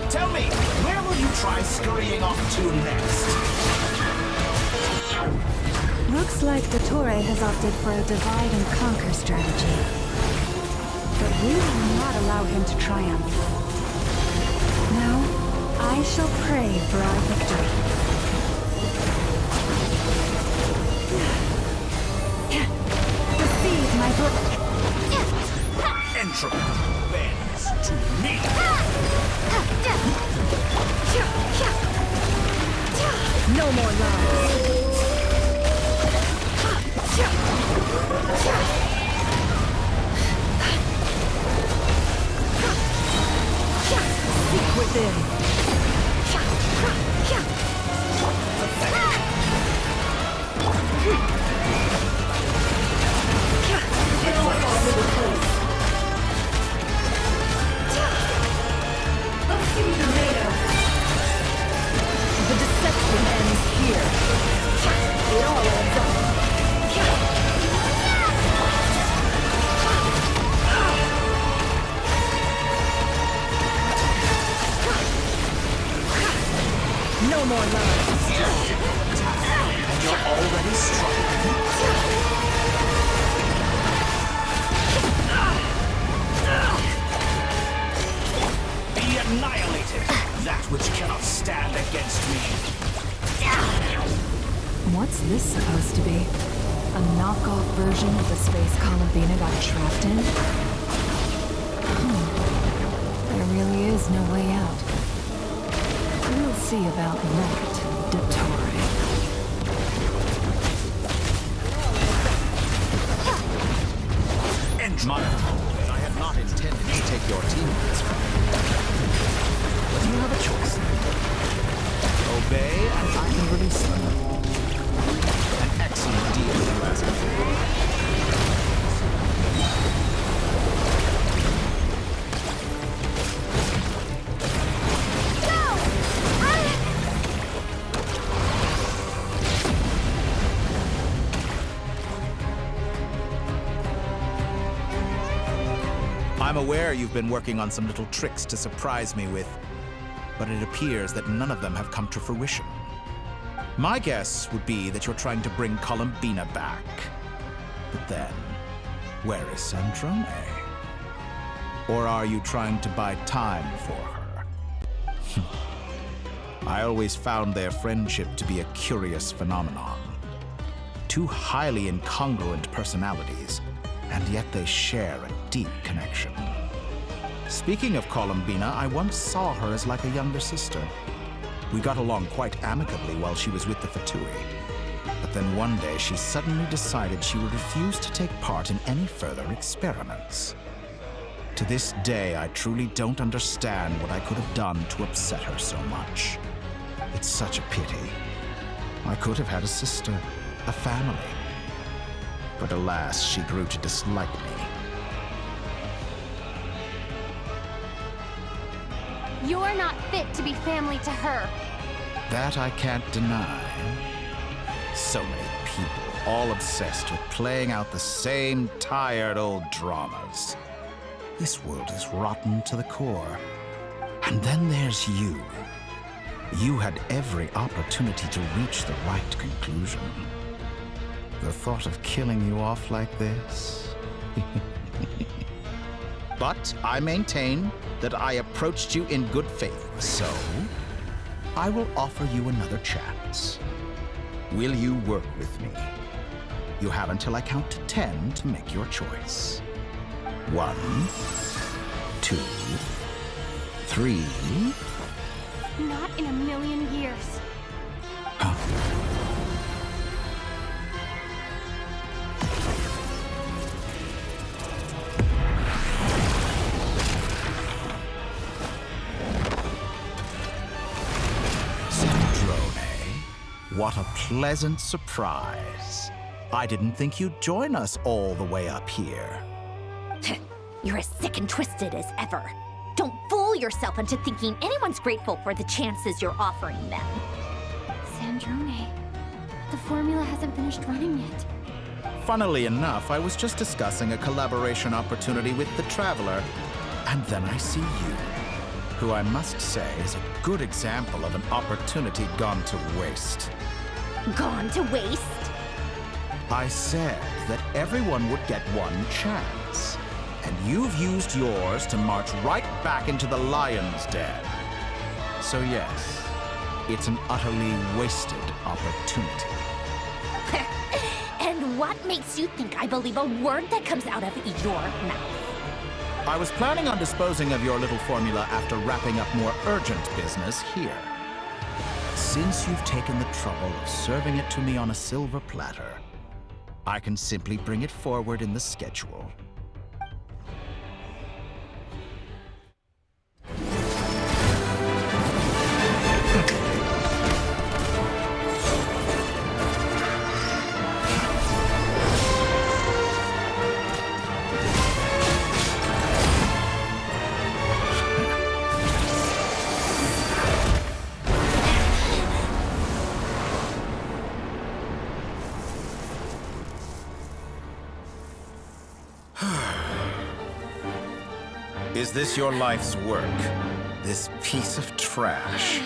U: Tell me, where will you try scurrying off to next?
G: Looks like Dottore has opted for a divide and conquer strategy. But we will not allow him to triumph. Now, I shall pray for our victory. Receive my
U: Entropy bends to me.
G: No more lies. Seek within.
D: No more love. And you're already struggling. Be annihilated, that which cannot stand against me.
F: What's this supposed to be? A knockoff version of the space coulbina got trapped in? There really is no way out. We'll see about that, Dottore.
U: My fault. I had not intended to take your teammates from you.
D: But you have a choice.
U: Obey, and I can release them. An excellent deal, if you ask me. I'm aware you've been working on some little tricks to surprise me with, but it appears that none of them have come to fruition. My guess would be that you're trying to bring coulbina back. But then, where is Sandrone? Or are you trying to buy time for her? I always found their friendship to be a curious phenomenon. Two highly incongruent personalities, and yet they share a deep connection. Speaking of coulbina, I once saw her as like a younger sister. We got along quite amicably while she was with the Fatui. But then one day she suddenly decided she would refuse to take part in any further experiments. To this day, I truly don't understand what I could have done to upset her so much. It's such a pity. I could have had a sister, a family. But alas, she grew to dislike me.
I: You're not fit to be family to her.
U: That I can't deny. So many people, all obsessed with playing out the same tired old dramas. This world is rotten to the core. And then there's you. You had every opportunity to reach the right conclusion. The thought of killing you off like this? But I maintain that I approached you in good faith, so I will offer you another chance. Will you work with me? You have until I count to 10 to make your choice. 1, 2, 3.
I: Not in a million years.
U: What a pleasant surprise. I didn't think you'd join us all the way up here.
K: You're as sick and twisted as ever. Don't fool yourself into thinking anyone's grateful for the chances you're offering them.
I: Sandrone, the formula hasn't finished running yet.
U: Funnily enough, I was just discussing a collaboration opportunity with the Traveler, and then I see you, who I must say is a good example of an opportunity gone to waste.
K: Gone to waste?
U: I said that everyone would get one chance, and you've used yours to march right back into the lion's den. So yes, it's an utterly wasted opportunity.
K: And what makes you think I believe a word that comes out of your mouth?
U: I was planning on disposing of your little formula after wrapping up more urgent business here. Since you've taken the trouble of serving it to me on a silver platter, I can simply bring it forward in the schedule. Is this your life's work? This piece of trash?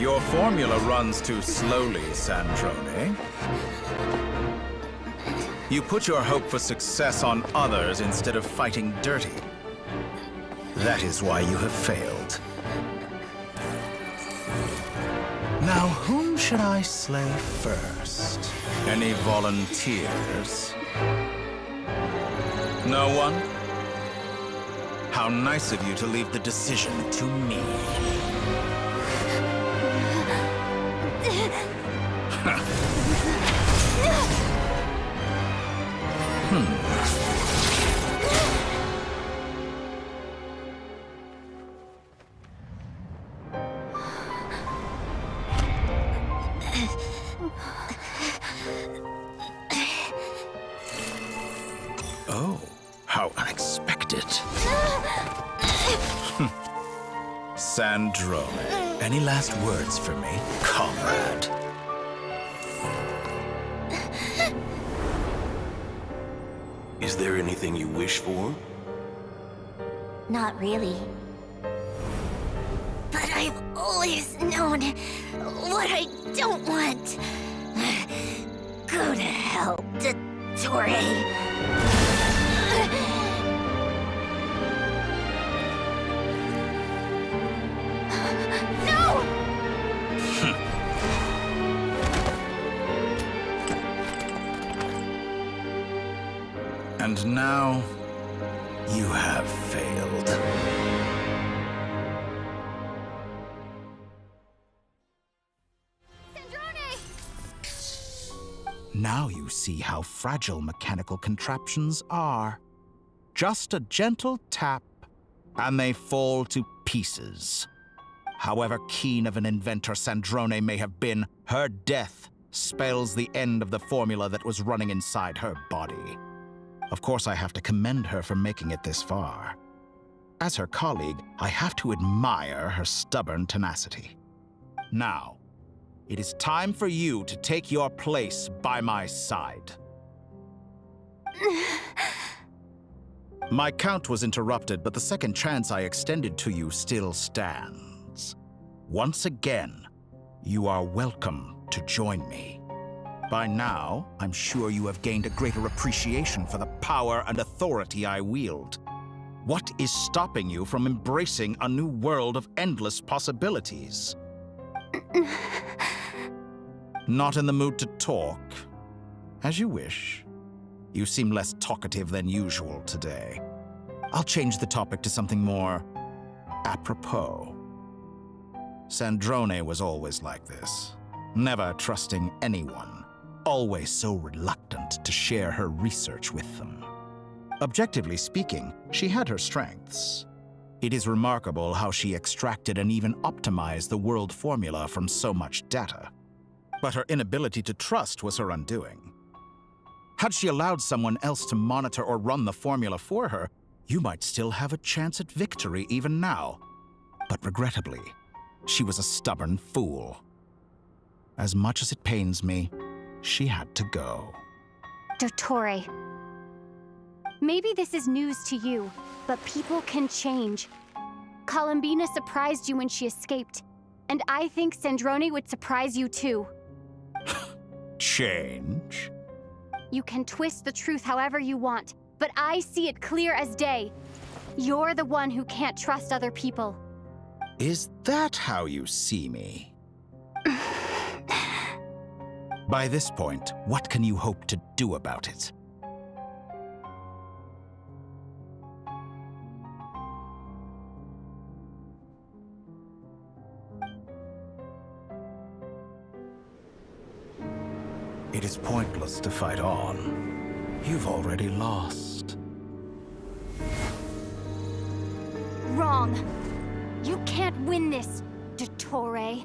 U: Your formula runs too slowly, Sandrone. You put your hope for success on others instead of fighting dirty. That is why you have failed. Now, whom should I slay first? Any volunteers? No one? How nice of you to leave the decision to me. Oh, how unexpected. Sandrone, any last words for me, comrade?
C: Is there anything you wish for?
O: Not really. But I've always known what I don't want. Go to hell, Dottore.
U: And now, you have failed. Now you see how fragile mechanical contraptions are. Just a gentle tap, and they fall to pieces. However keen of an inventor Sandrone may have been, her death spells the end of the formula that was running inside her body. Of course, I have to commend her for making it this far. As her colleague, I have to admire her stubborn tenacity. Now, it is time for you to take your place by my side. My count was interrupted, but the second chance I extended to you still stands. Once again, you are welcome to join me. By now, I'm sure you have gained a greater appreciation for the power and authority I wield. What is stopping you from embracing a new world of endless possibilities? Not in the mood to talk? As you wish. You seem less talkative than usual today. I'll change the topic to something more apropos. Sandrone was always like this, never trusting anyone. Always so reluctant to share her research with them. Objectively speaking, she had her strengths. It is remarkable how she extracted and even optimized the world formula from so much data. But her inability to trust was her undoing. Had she allowed someone else to monitor or run the formula for her, you might still have a chance at victory even now. But regrettably, she was a stubborn fool. As much as it pains me, she had to go.
I: Dottore. Maybe this is news to you, but people can change. Coulbina surprised you when she escaped, and I think Sandrone would surprise you too.
U: Change?
I: You can twist the truth however you want, but I see it clear as day. You're the one who can't trust other people.
U: Is that how you see me? By this point, what can you hope to do about it? It is pointless to fight on. You've already lost.
I: Wrong. You can't win this, Dottore.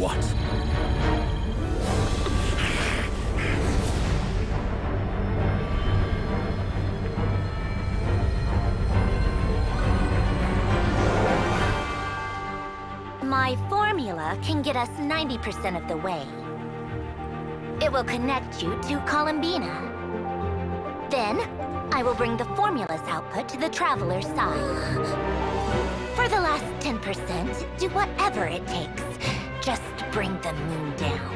B: What?
K: My formula can get us 90% of the way. It will connect you to coulbina. Then, I will bring the formula's output to the traveler's side. For the last 10%, do whatever it takes. Just bring the moon down.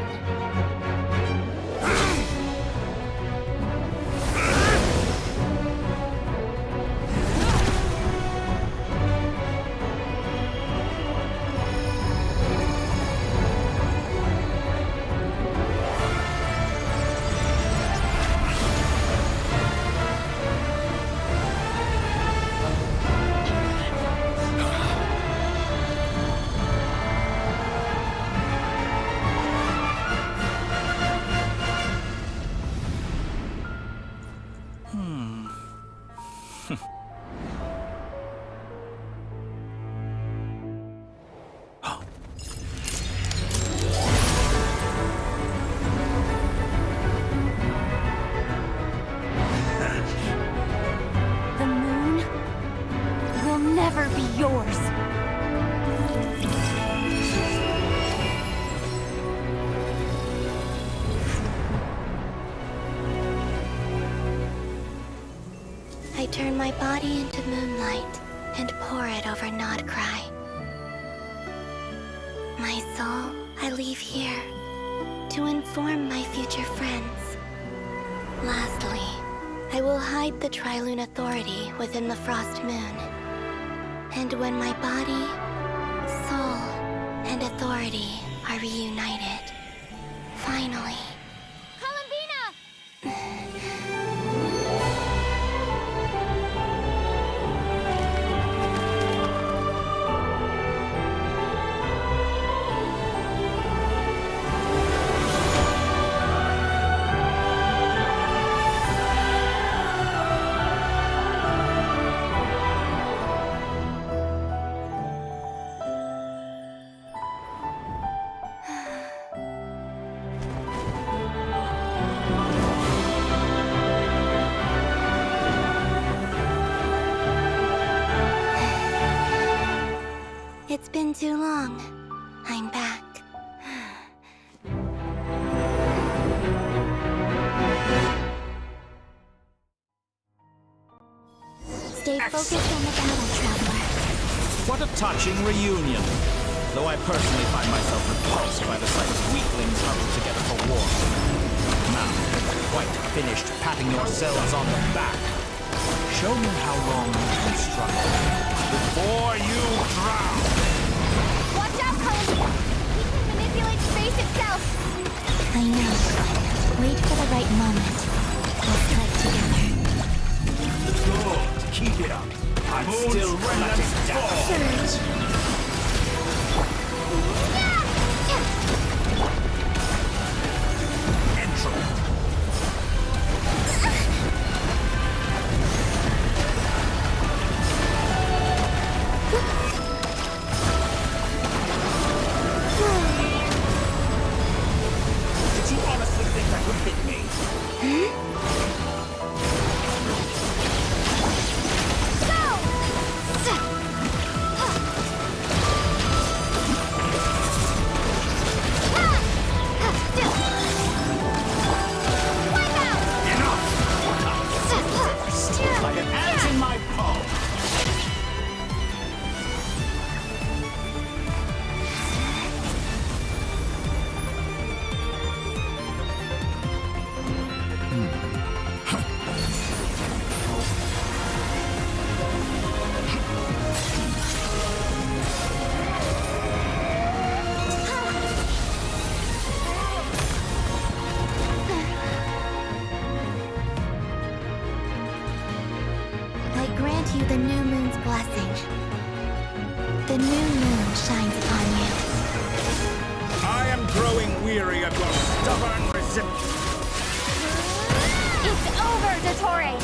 H: The moon will never be yours.
A: I turn my body into moonlight and pour it over Nod Cry. My soul, I leave here to inform my future friends. Lastly, I will hide the Trilune Authority within the Frost Moon. And when my body, soul, and authority are reunited, finally... It's been too long. I'm back. Stay focused on the battle, Traveler.
C: What a touching reunion. Though I personally find myself repulsed by the sight of weaklings huddled together for war. Now, quite finished patting yourselves on the back. Show me how long you can struggle before you drown.
H: Watch out, Coulbina! He can manipulate space itself!
A: I know. Wait for the right moment. We'll strike together.
D: Good. Keep it up. I'm still relative down.
A: Surge.
D: Did you honestly think that would hit me? Like an ant in my palm.
A: I grant you the new moon's blessing. The new moon shines upon you.
D: I am growing weary of your stubborn resistance.
H: It's over, Dottore!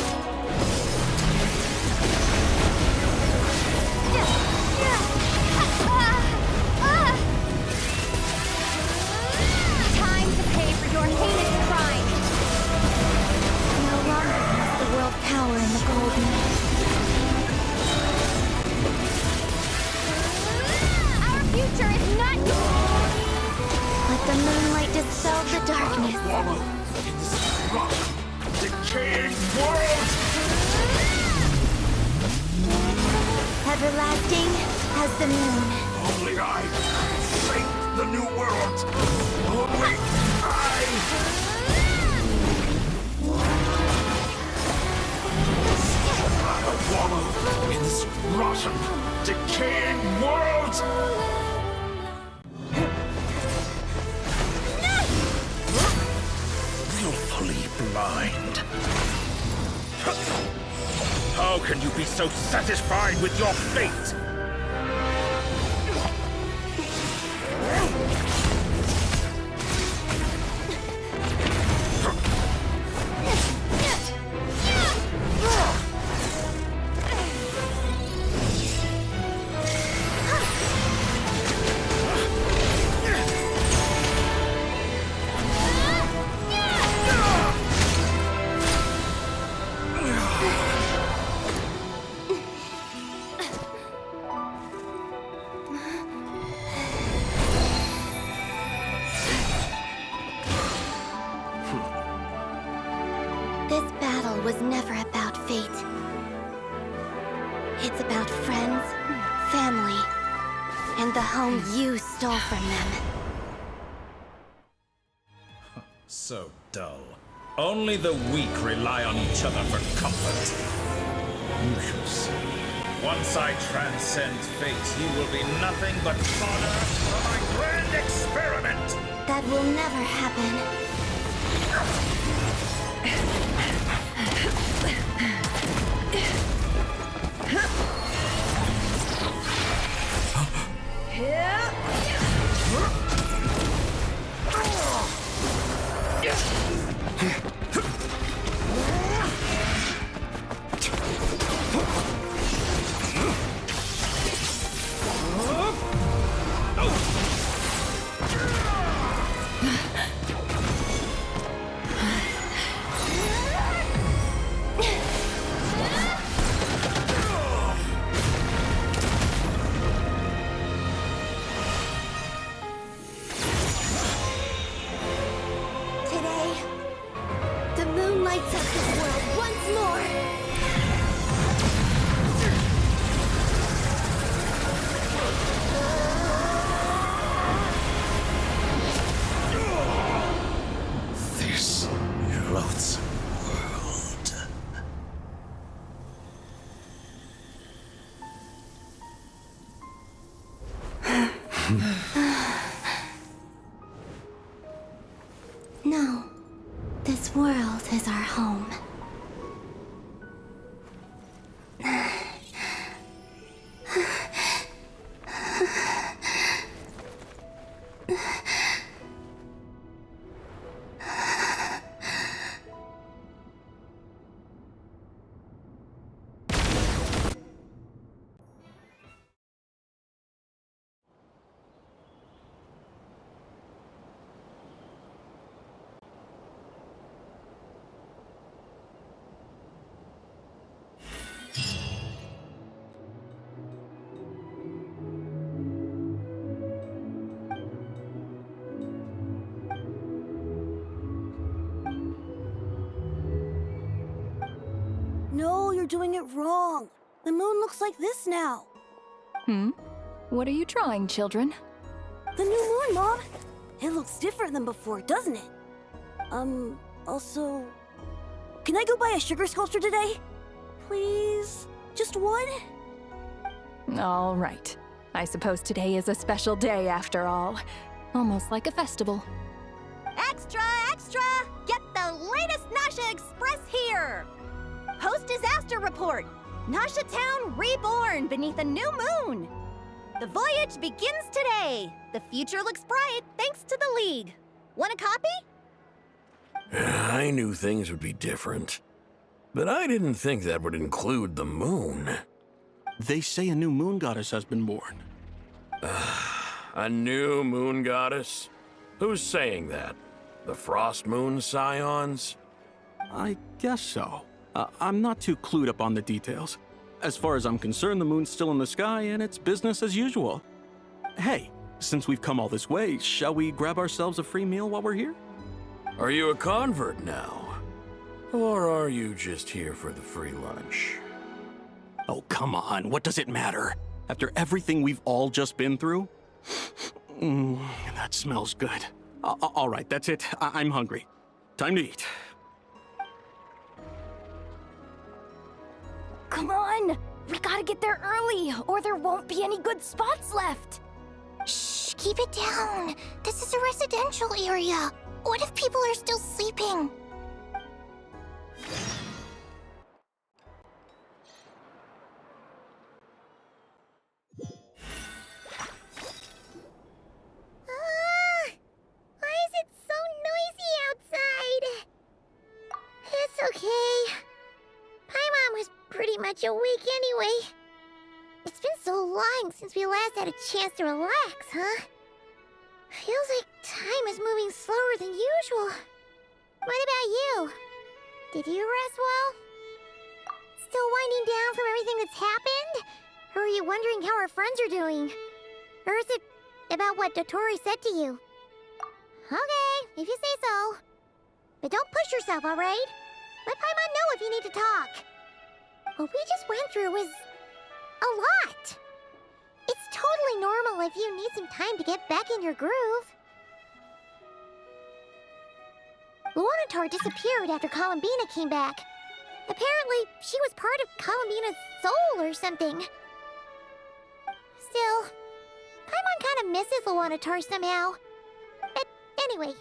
D: wallow in this rock, decaying world!
A: Everlasting as the moon.
D: Only I can shape the new world! Only I! I wallow in this rotten, decaying world! Willfully blind. How can you be so satisfied with your fate?
A: This battle was never about fate. It's about friends, family, and the home you stole from them.
U: So dull. Only the weak rely on each other for comfort. You shall see. Once I transcend fate, you will be nothing but fodder for my grand experiment!
A: That will never happen. Today, the moon lights up this world once more.
U: This loathsome world.
A: No, this world is our home.
L: No, you're doing it wrong. The moon looks like this now.
F: What are you drawing, children?
L: The new moon, Mom. It looks different than before, doesn't it? Also... Can I go buy a sugar sculpture today? Please? Just one?
F: All right. I suppose today is a special day after all. Almost like a festival.
K: Extra, extra! Get the latest Nasha Express here! Post-disaster report! Nasha Town reborn beneath a new moon! The voyage begins today! The future looks bright thanks to the League. Want a copy?
B: I knew things would be different, but I didn't think that would include the moon.
V: They say a new moon goddess has been born.
B: A new moon goddess? Who's saying that? The Frost Moon Scions?
V: I guess so. I'm not too clued up on the details. As far as I'm concerned, the moon's still in the sky and it's business as usual. Hey, since we've come all this way, shall we grab ourselves a free meal while we're here?
P: Are you a convert now? Or are you just here for the free lunch?
V: Oh, come on. What does it matter? After everything we've all just been through? That smells good. All right, that's it. I'm hungry. Time to eat.
H: Come on! We gotta get there early, or there won't be any good spots left!
O: Shh, keep it down. This is a residential area. What if people are still sleeping?
E: Why is it so noisy outside? It's okay. Paimon was pretty much awake anyway. It's been so long since we last had a chance to relax, huh? Feels like time is moving slower than usual. What about you? Did you rest well? Still winding down from everything that's happened? Or are you wondering how our friends are doing? Or is it about what Dotori said to you? Okay, if you say so. But don't push yourself, alright? Let Paimon know if you need to talk. What we just went through was a lot. It's totally normal if you need some time to get back in your groove. Luanatar disappeared after coulbina came back. Apparently, she was part of coulbina's soul or something. Still, Paimon kind of misses Luanatar somehow. But anyway,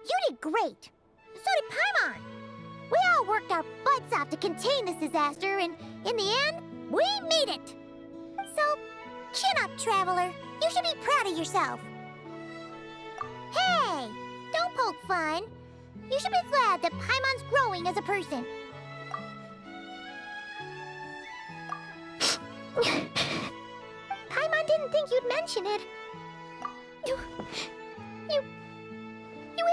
E: you did great. So did Paimon. We all worked our butts off to contain this disaster, and in the end, we made it. So, chin up, Traveler. You should be proud of yourself. Hey! Don't poke fun. You should be glad that Paimon's growing as a person. Paimon didn't think you'd mention it. You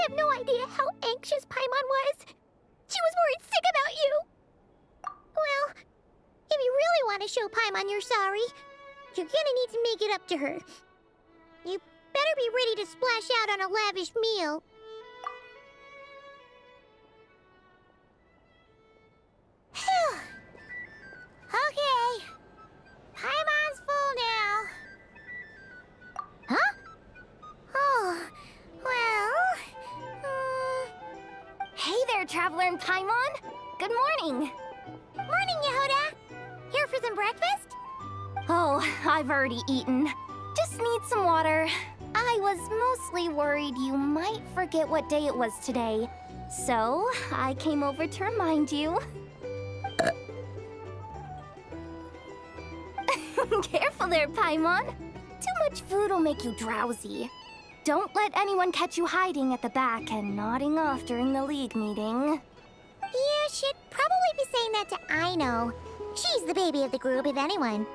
E: have no idea how anxious Paimon was. She was worried sick about you. Well, if you really want to show Paimon you're sorry, you're gonna need to make it up to her. You better be ready to splash out on a lavish meal. Phew. Okay. Paimon's full now. Huh? Oh, well...
H: Hey there, Traveler and Paimon! Good morning!
E: Morning, Yehoda! Here for some breakfast?
H: Oh, I've already eaten. Just need some water. I was mostly worried you might forget what day it was today. So, I came over to remind you. Careful there, Paimon. Too much food will make you drowsy. Don't let anyone catch you hiding at the back and nodding off during the League meeting.
E: Yeah, she'd probably be saying that to Aino. She's the baby of the group, if anyone.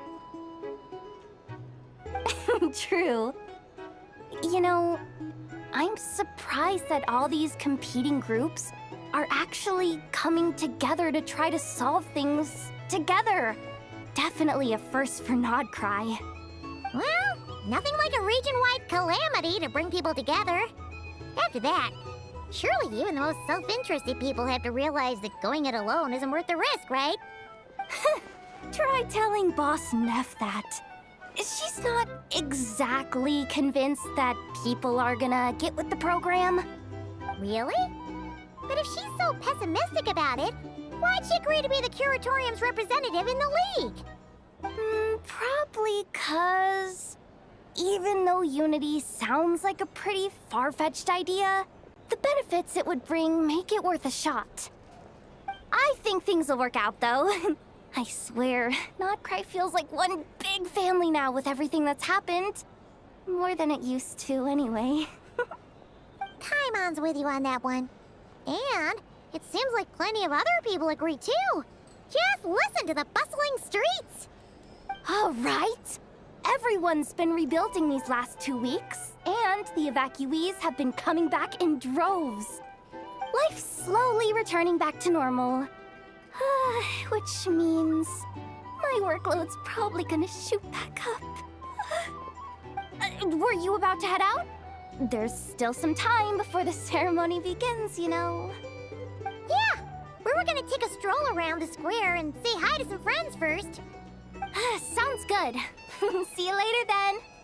H: True. You know, I'm surprised that all these competing groups are actually coming together to try to solve things together. Definitely a first for Nodcry.
E: Well, nothing like a region-wide calamity to bring people together. After that, surely even the most self-interested people have to realize that going it alone isn't worth the risk, right?
H: Try telling Boss Neff that. She's not exactly convinced that people are gonna get with the program.
E: Really? But if she's so pessimistic about it, why'd she agree to be the Curatorium's representative in the League?
H: Probably 'cause even though Unity sounds like a pretty far-fetched idea, the benefits it would bring make it worth a shot. I think things will work out, though. I swear, Nodcry feels like one big family now with everything that's happened. More than it used to, anyway.
E: Paimon's with you on that one. And it seems like plenty of other people agree, too. Just listen to the bustling streets.
H: All right. Everyone's been rebuilding these last 2 weeks, and the evacuees have been coming back in droves. Life's slowly returning back to normal. Which means my workload's probably gonna shoot back up. Were you about to head out? there's still some time before the ceremony begins, you know.
E: Yeah! We were gonna take a stroll around the square and say hi to some friends first.
H: Sounds good. See you later then.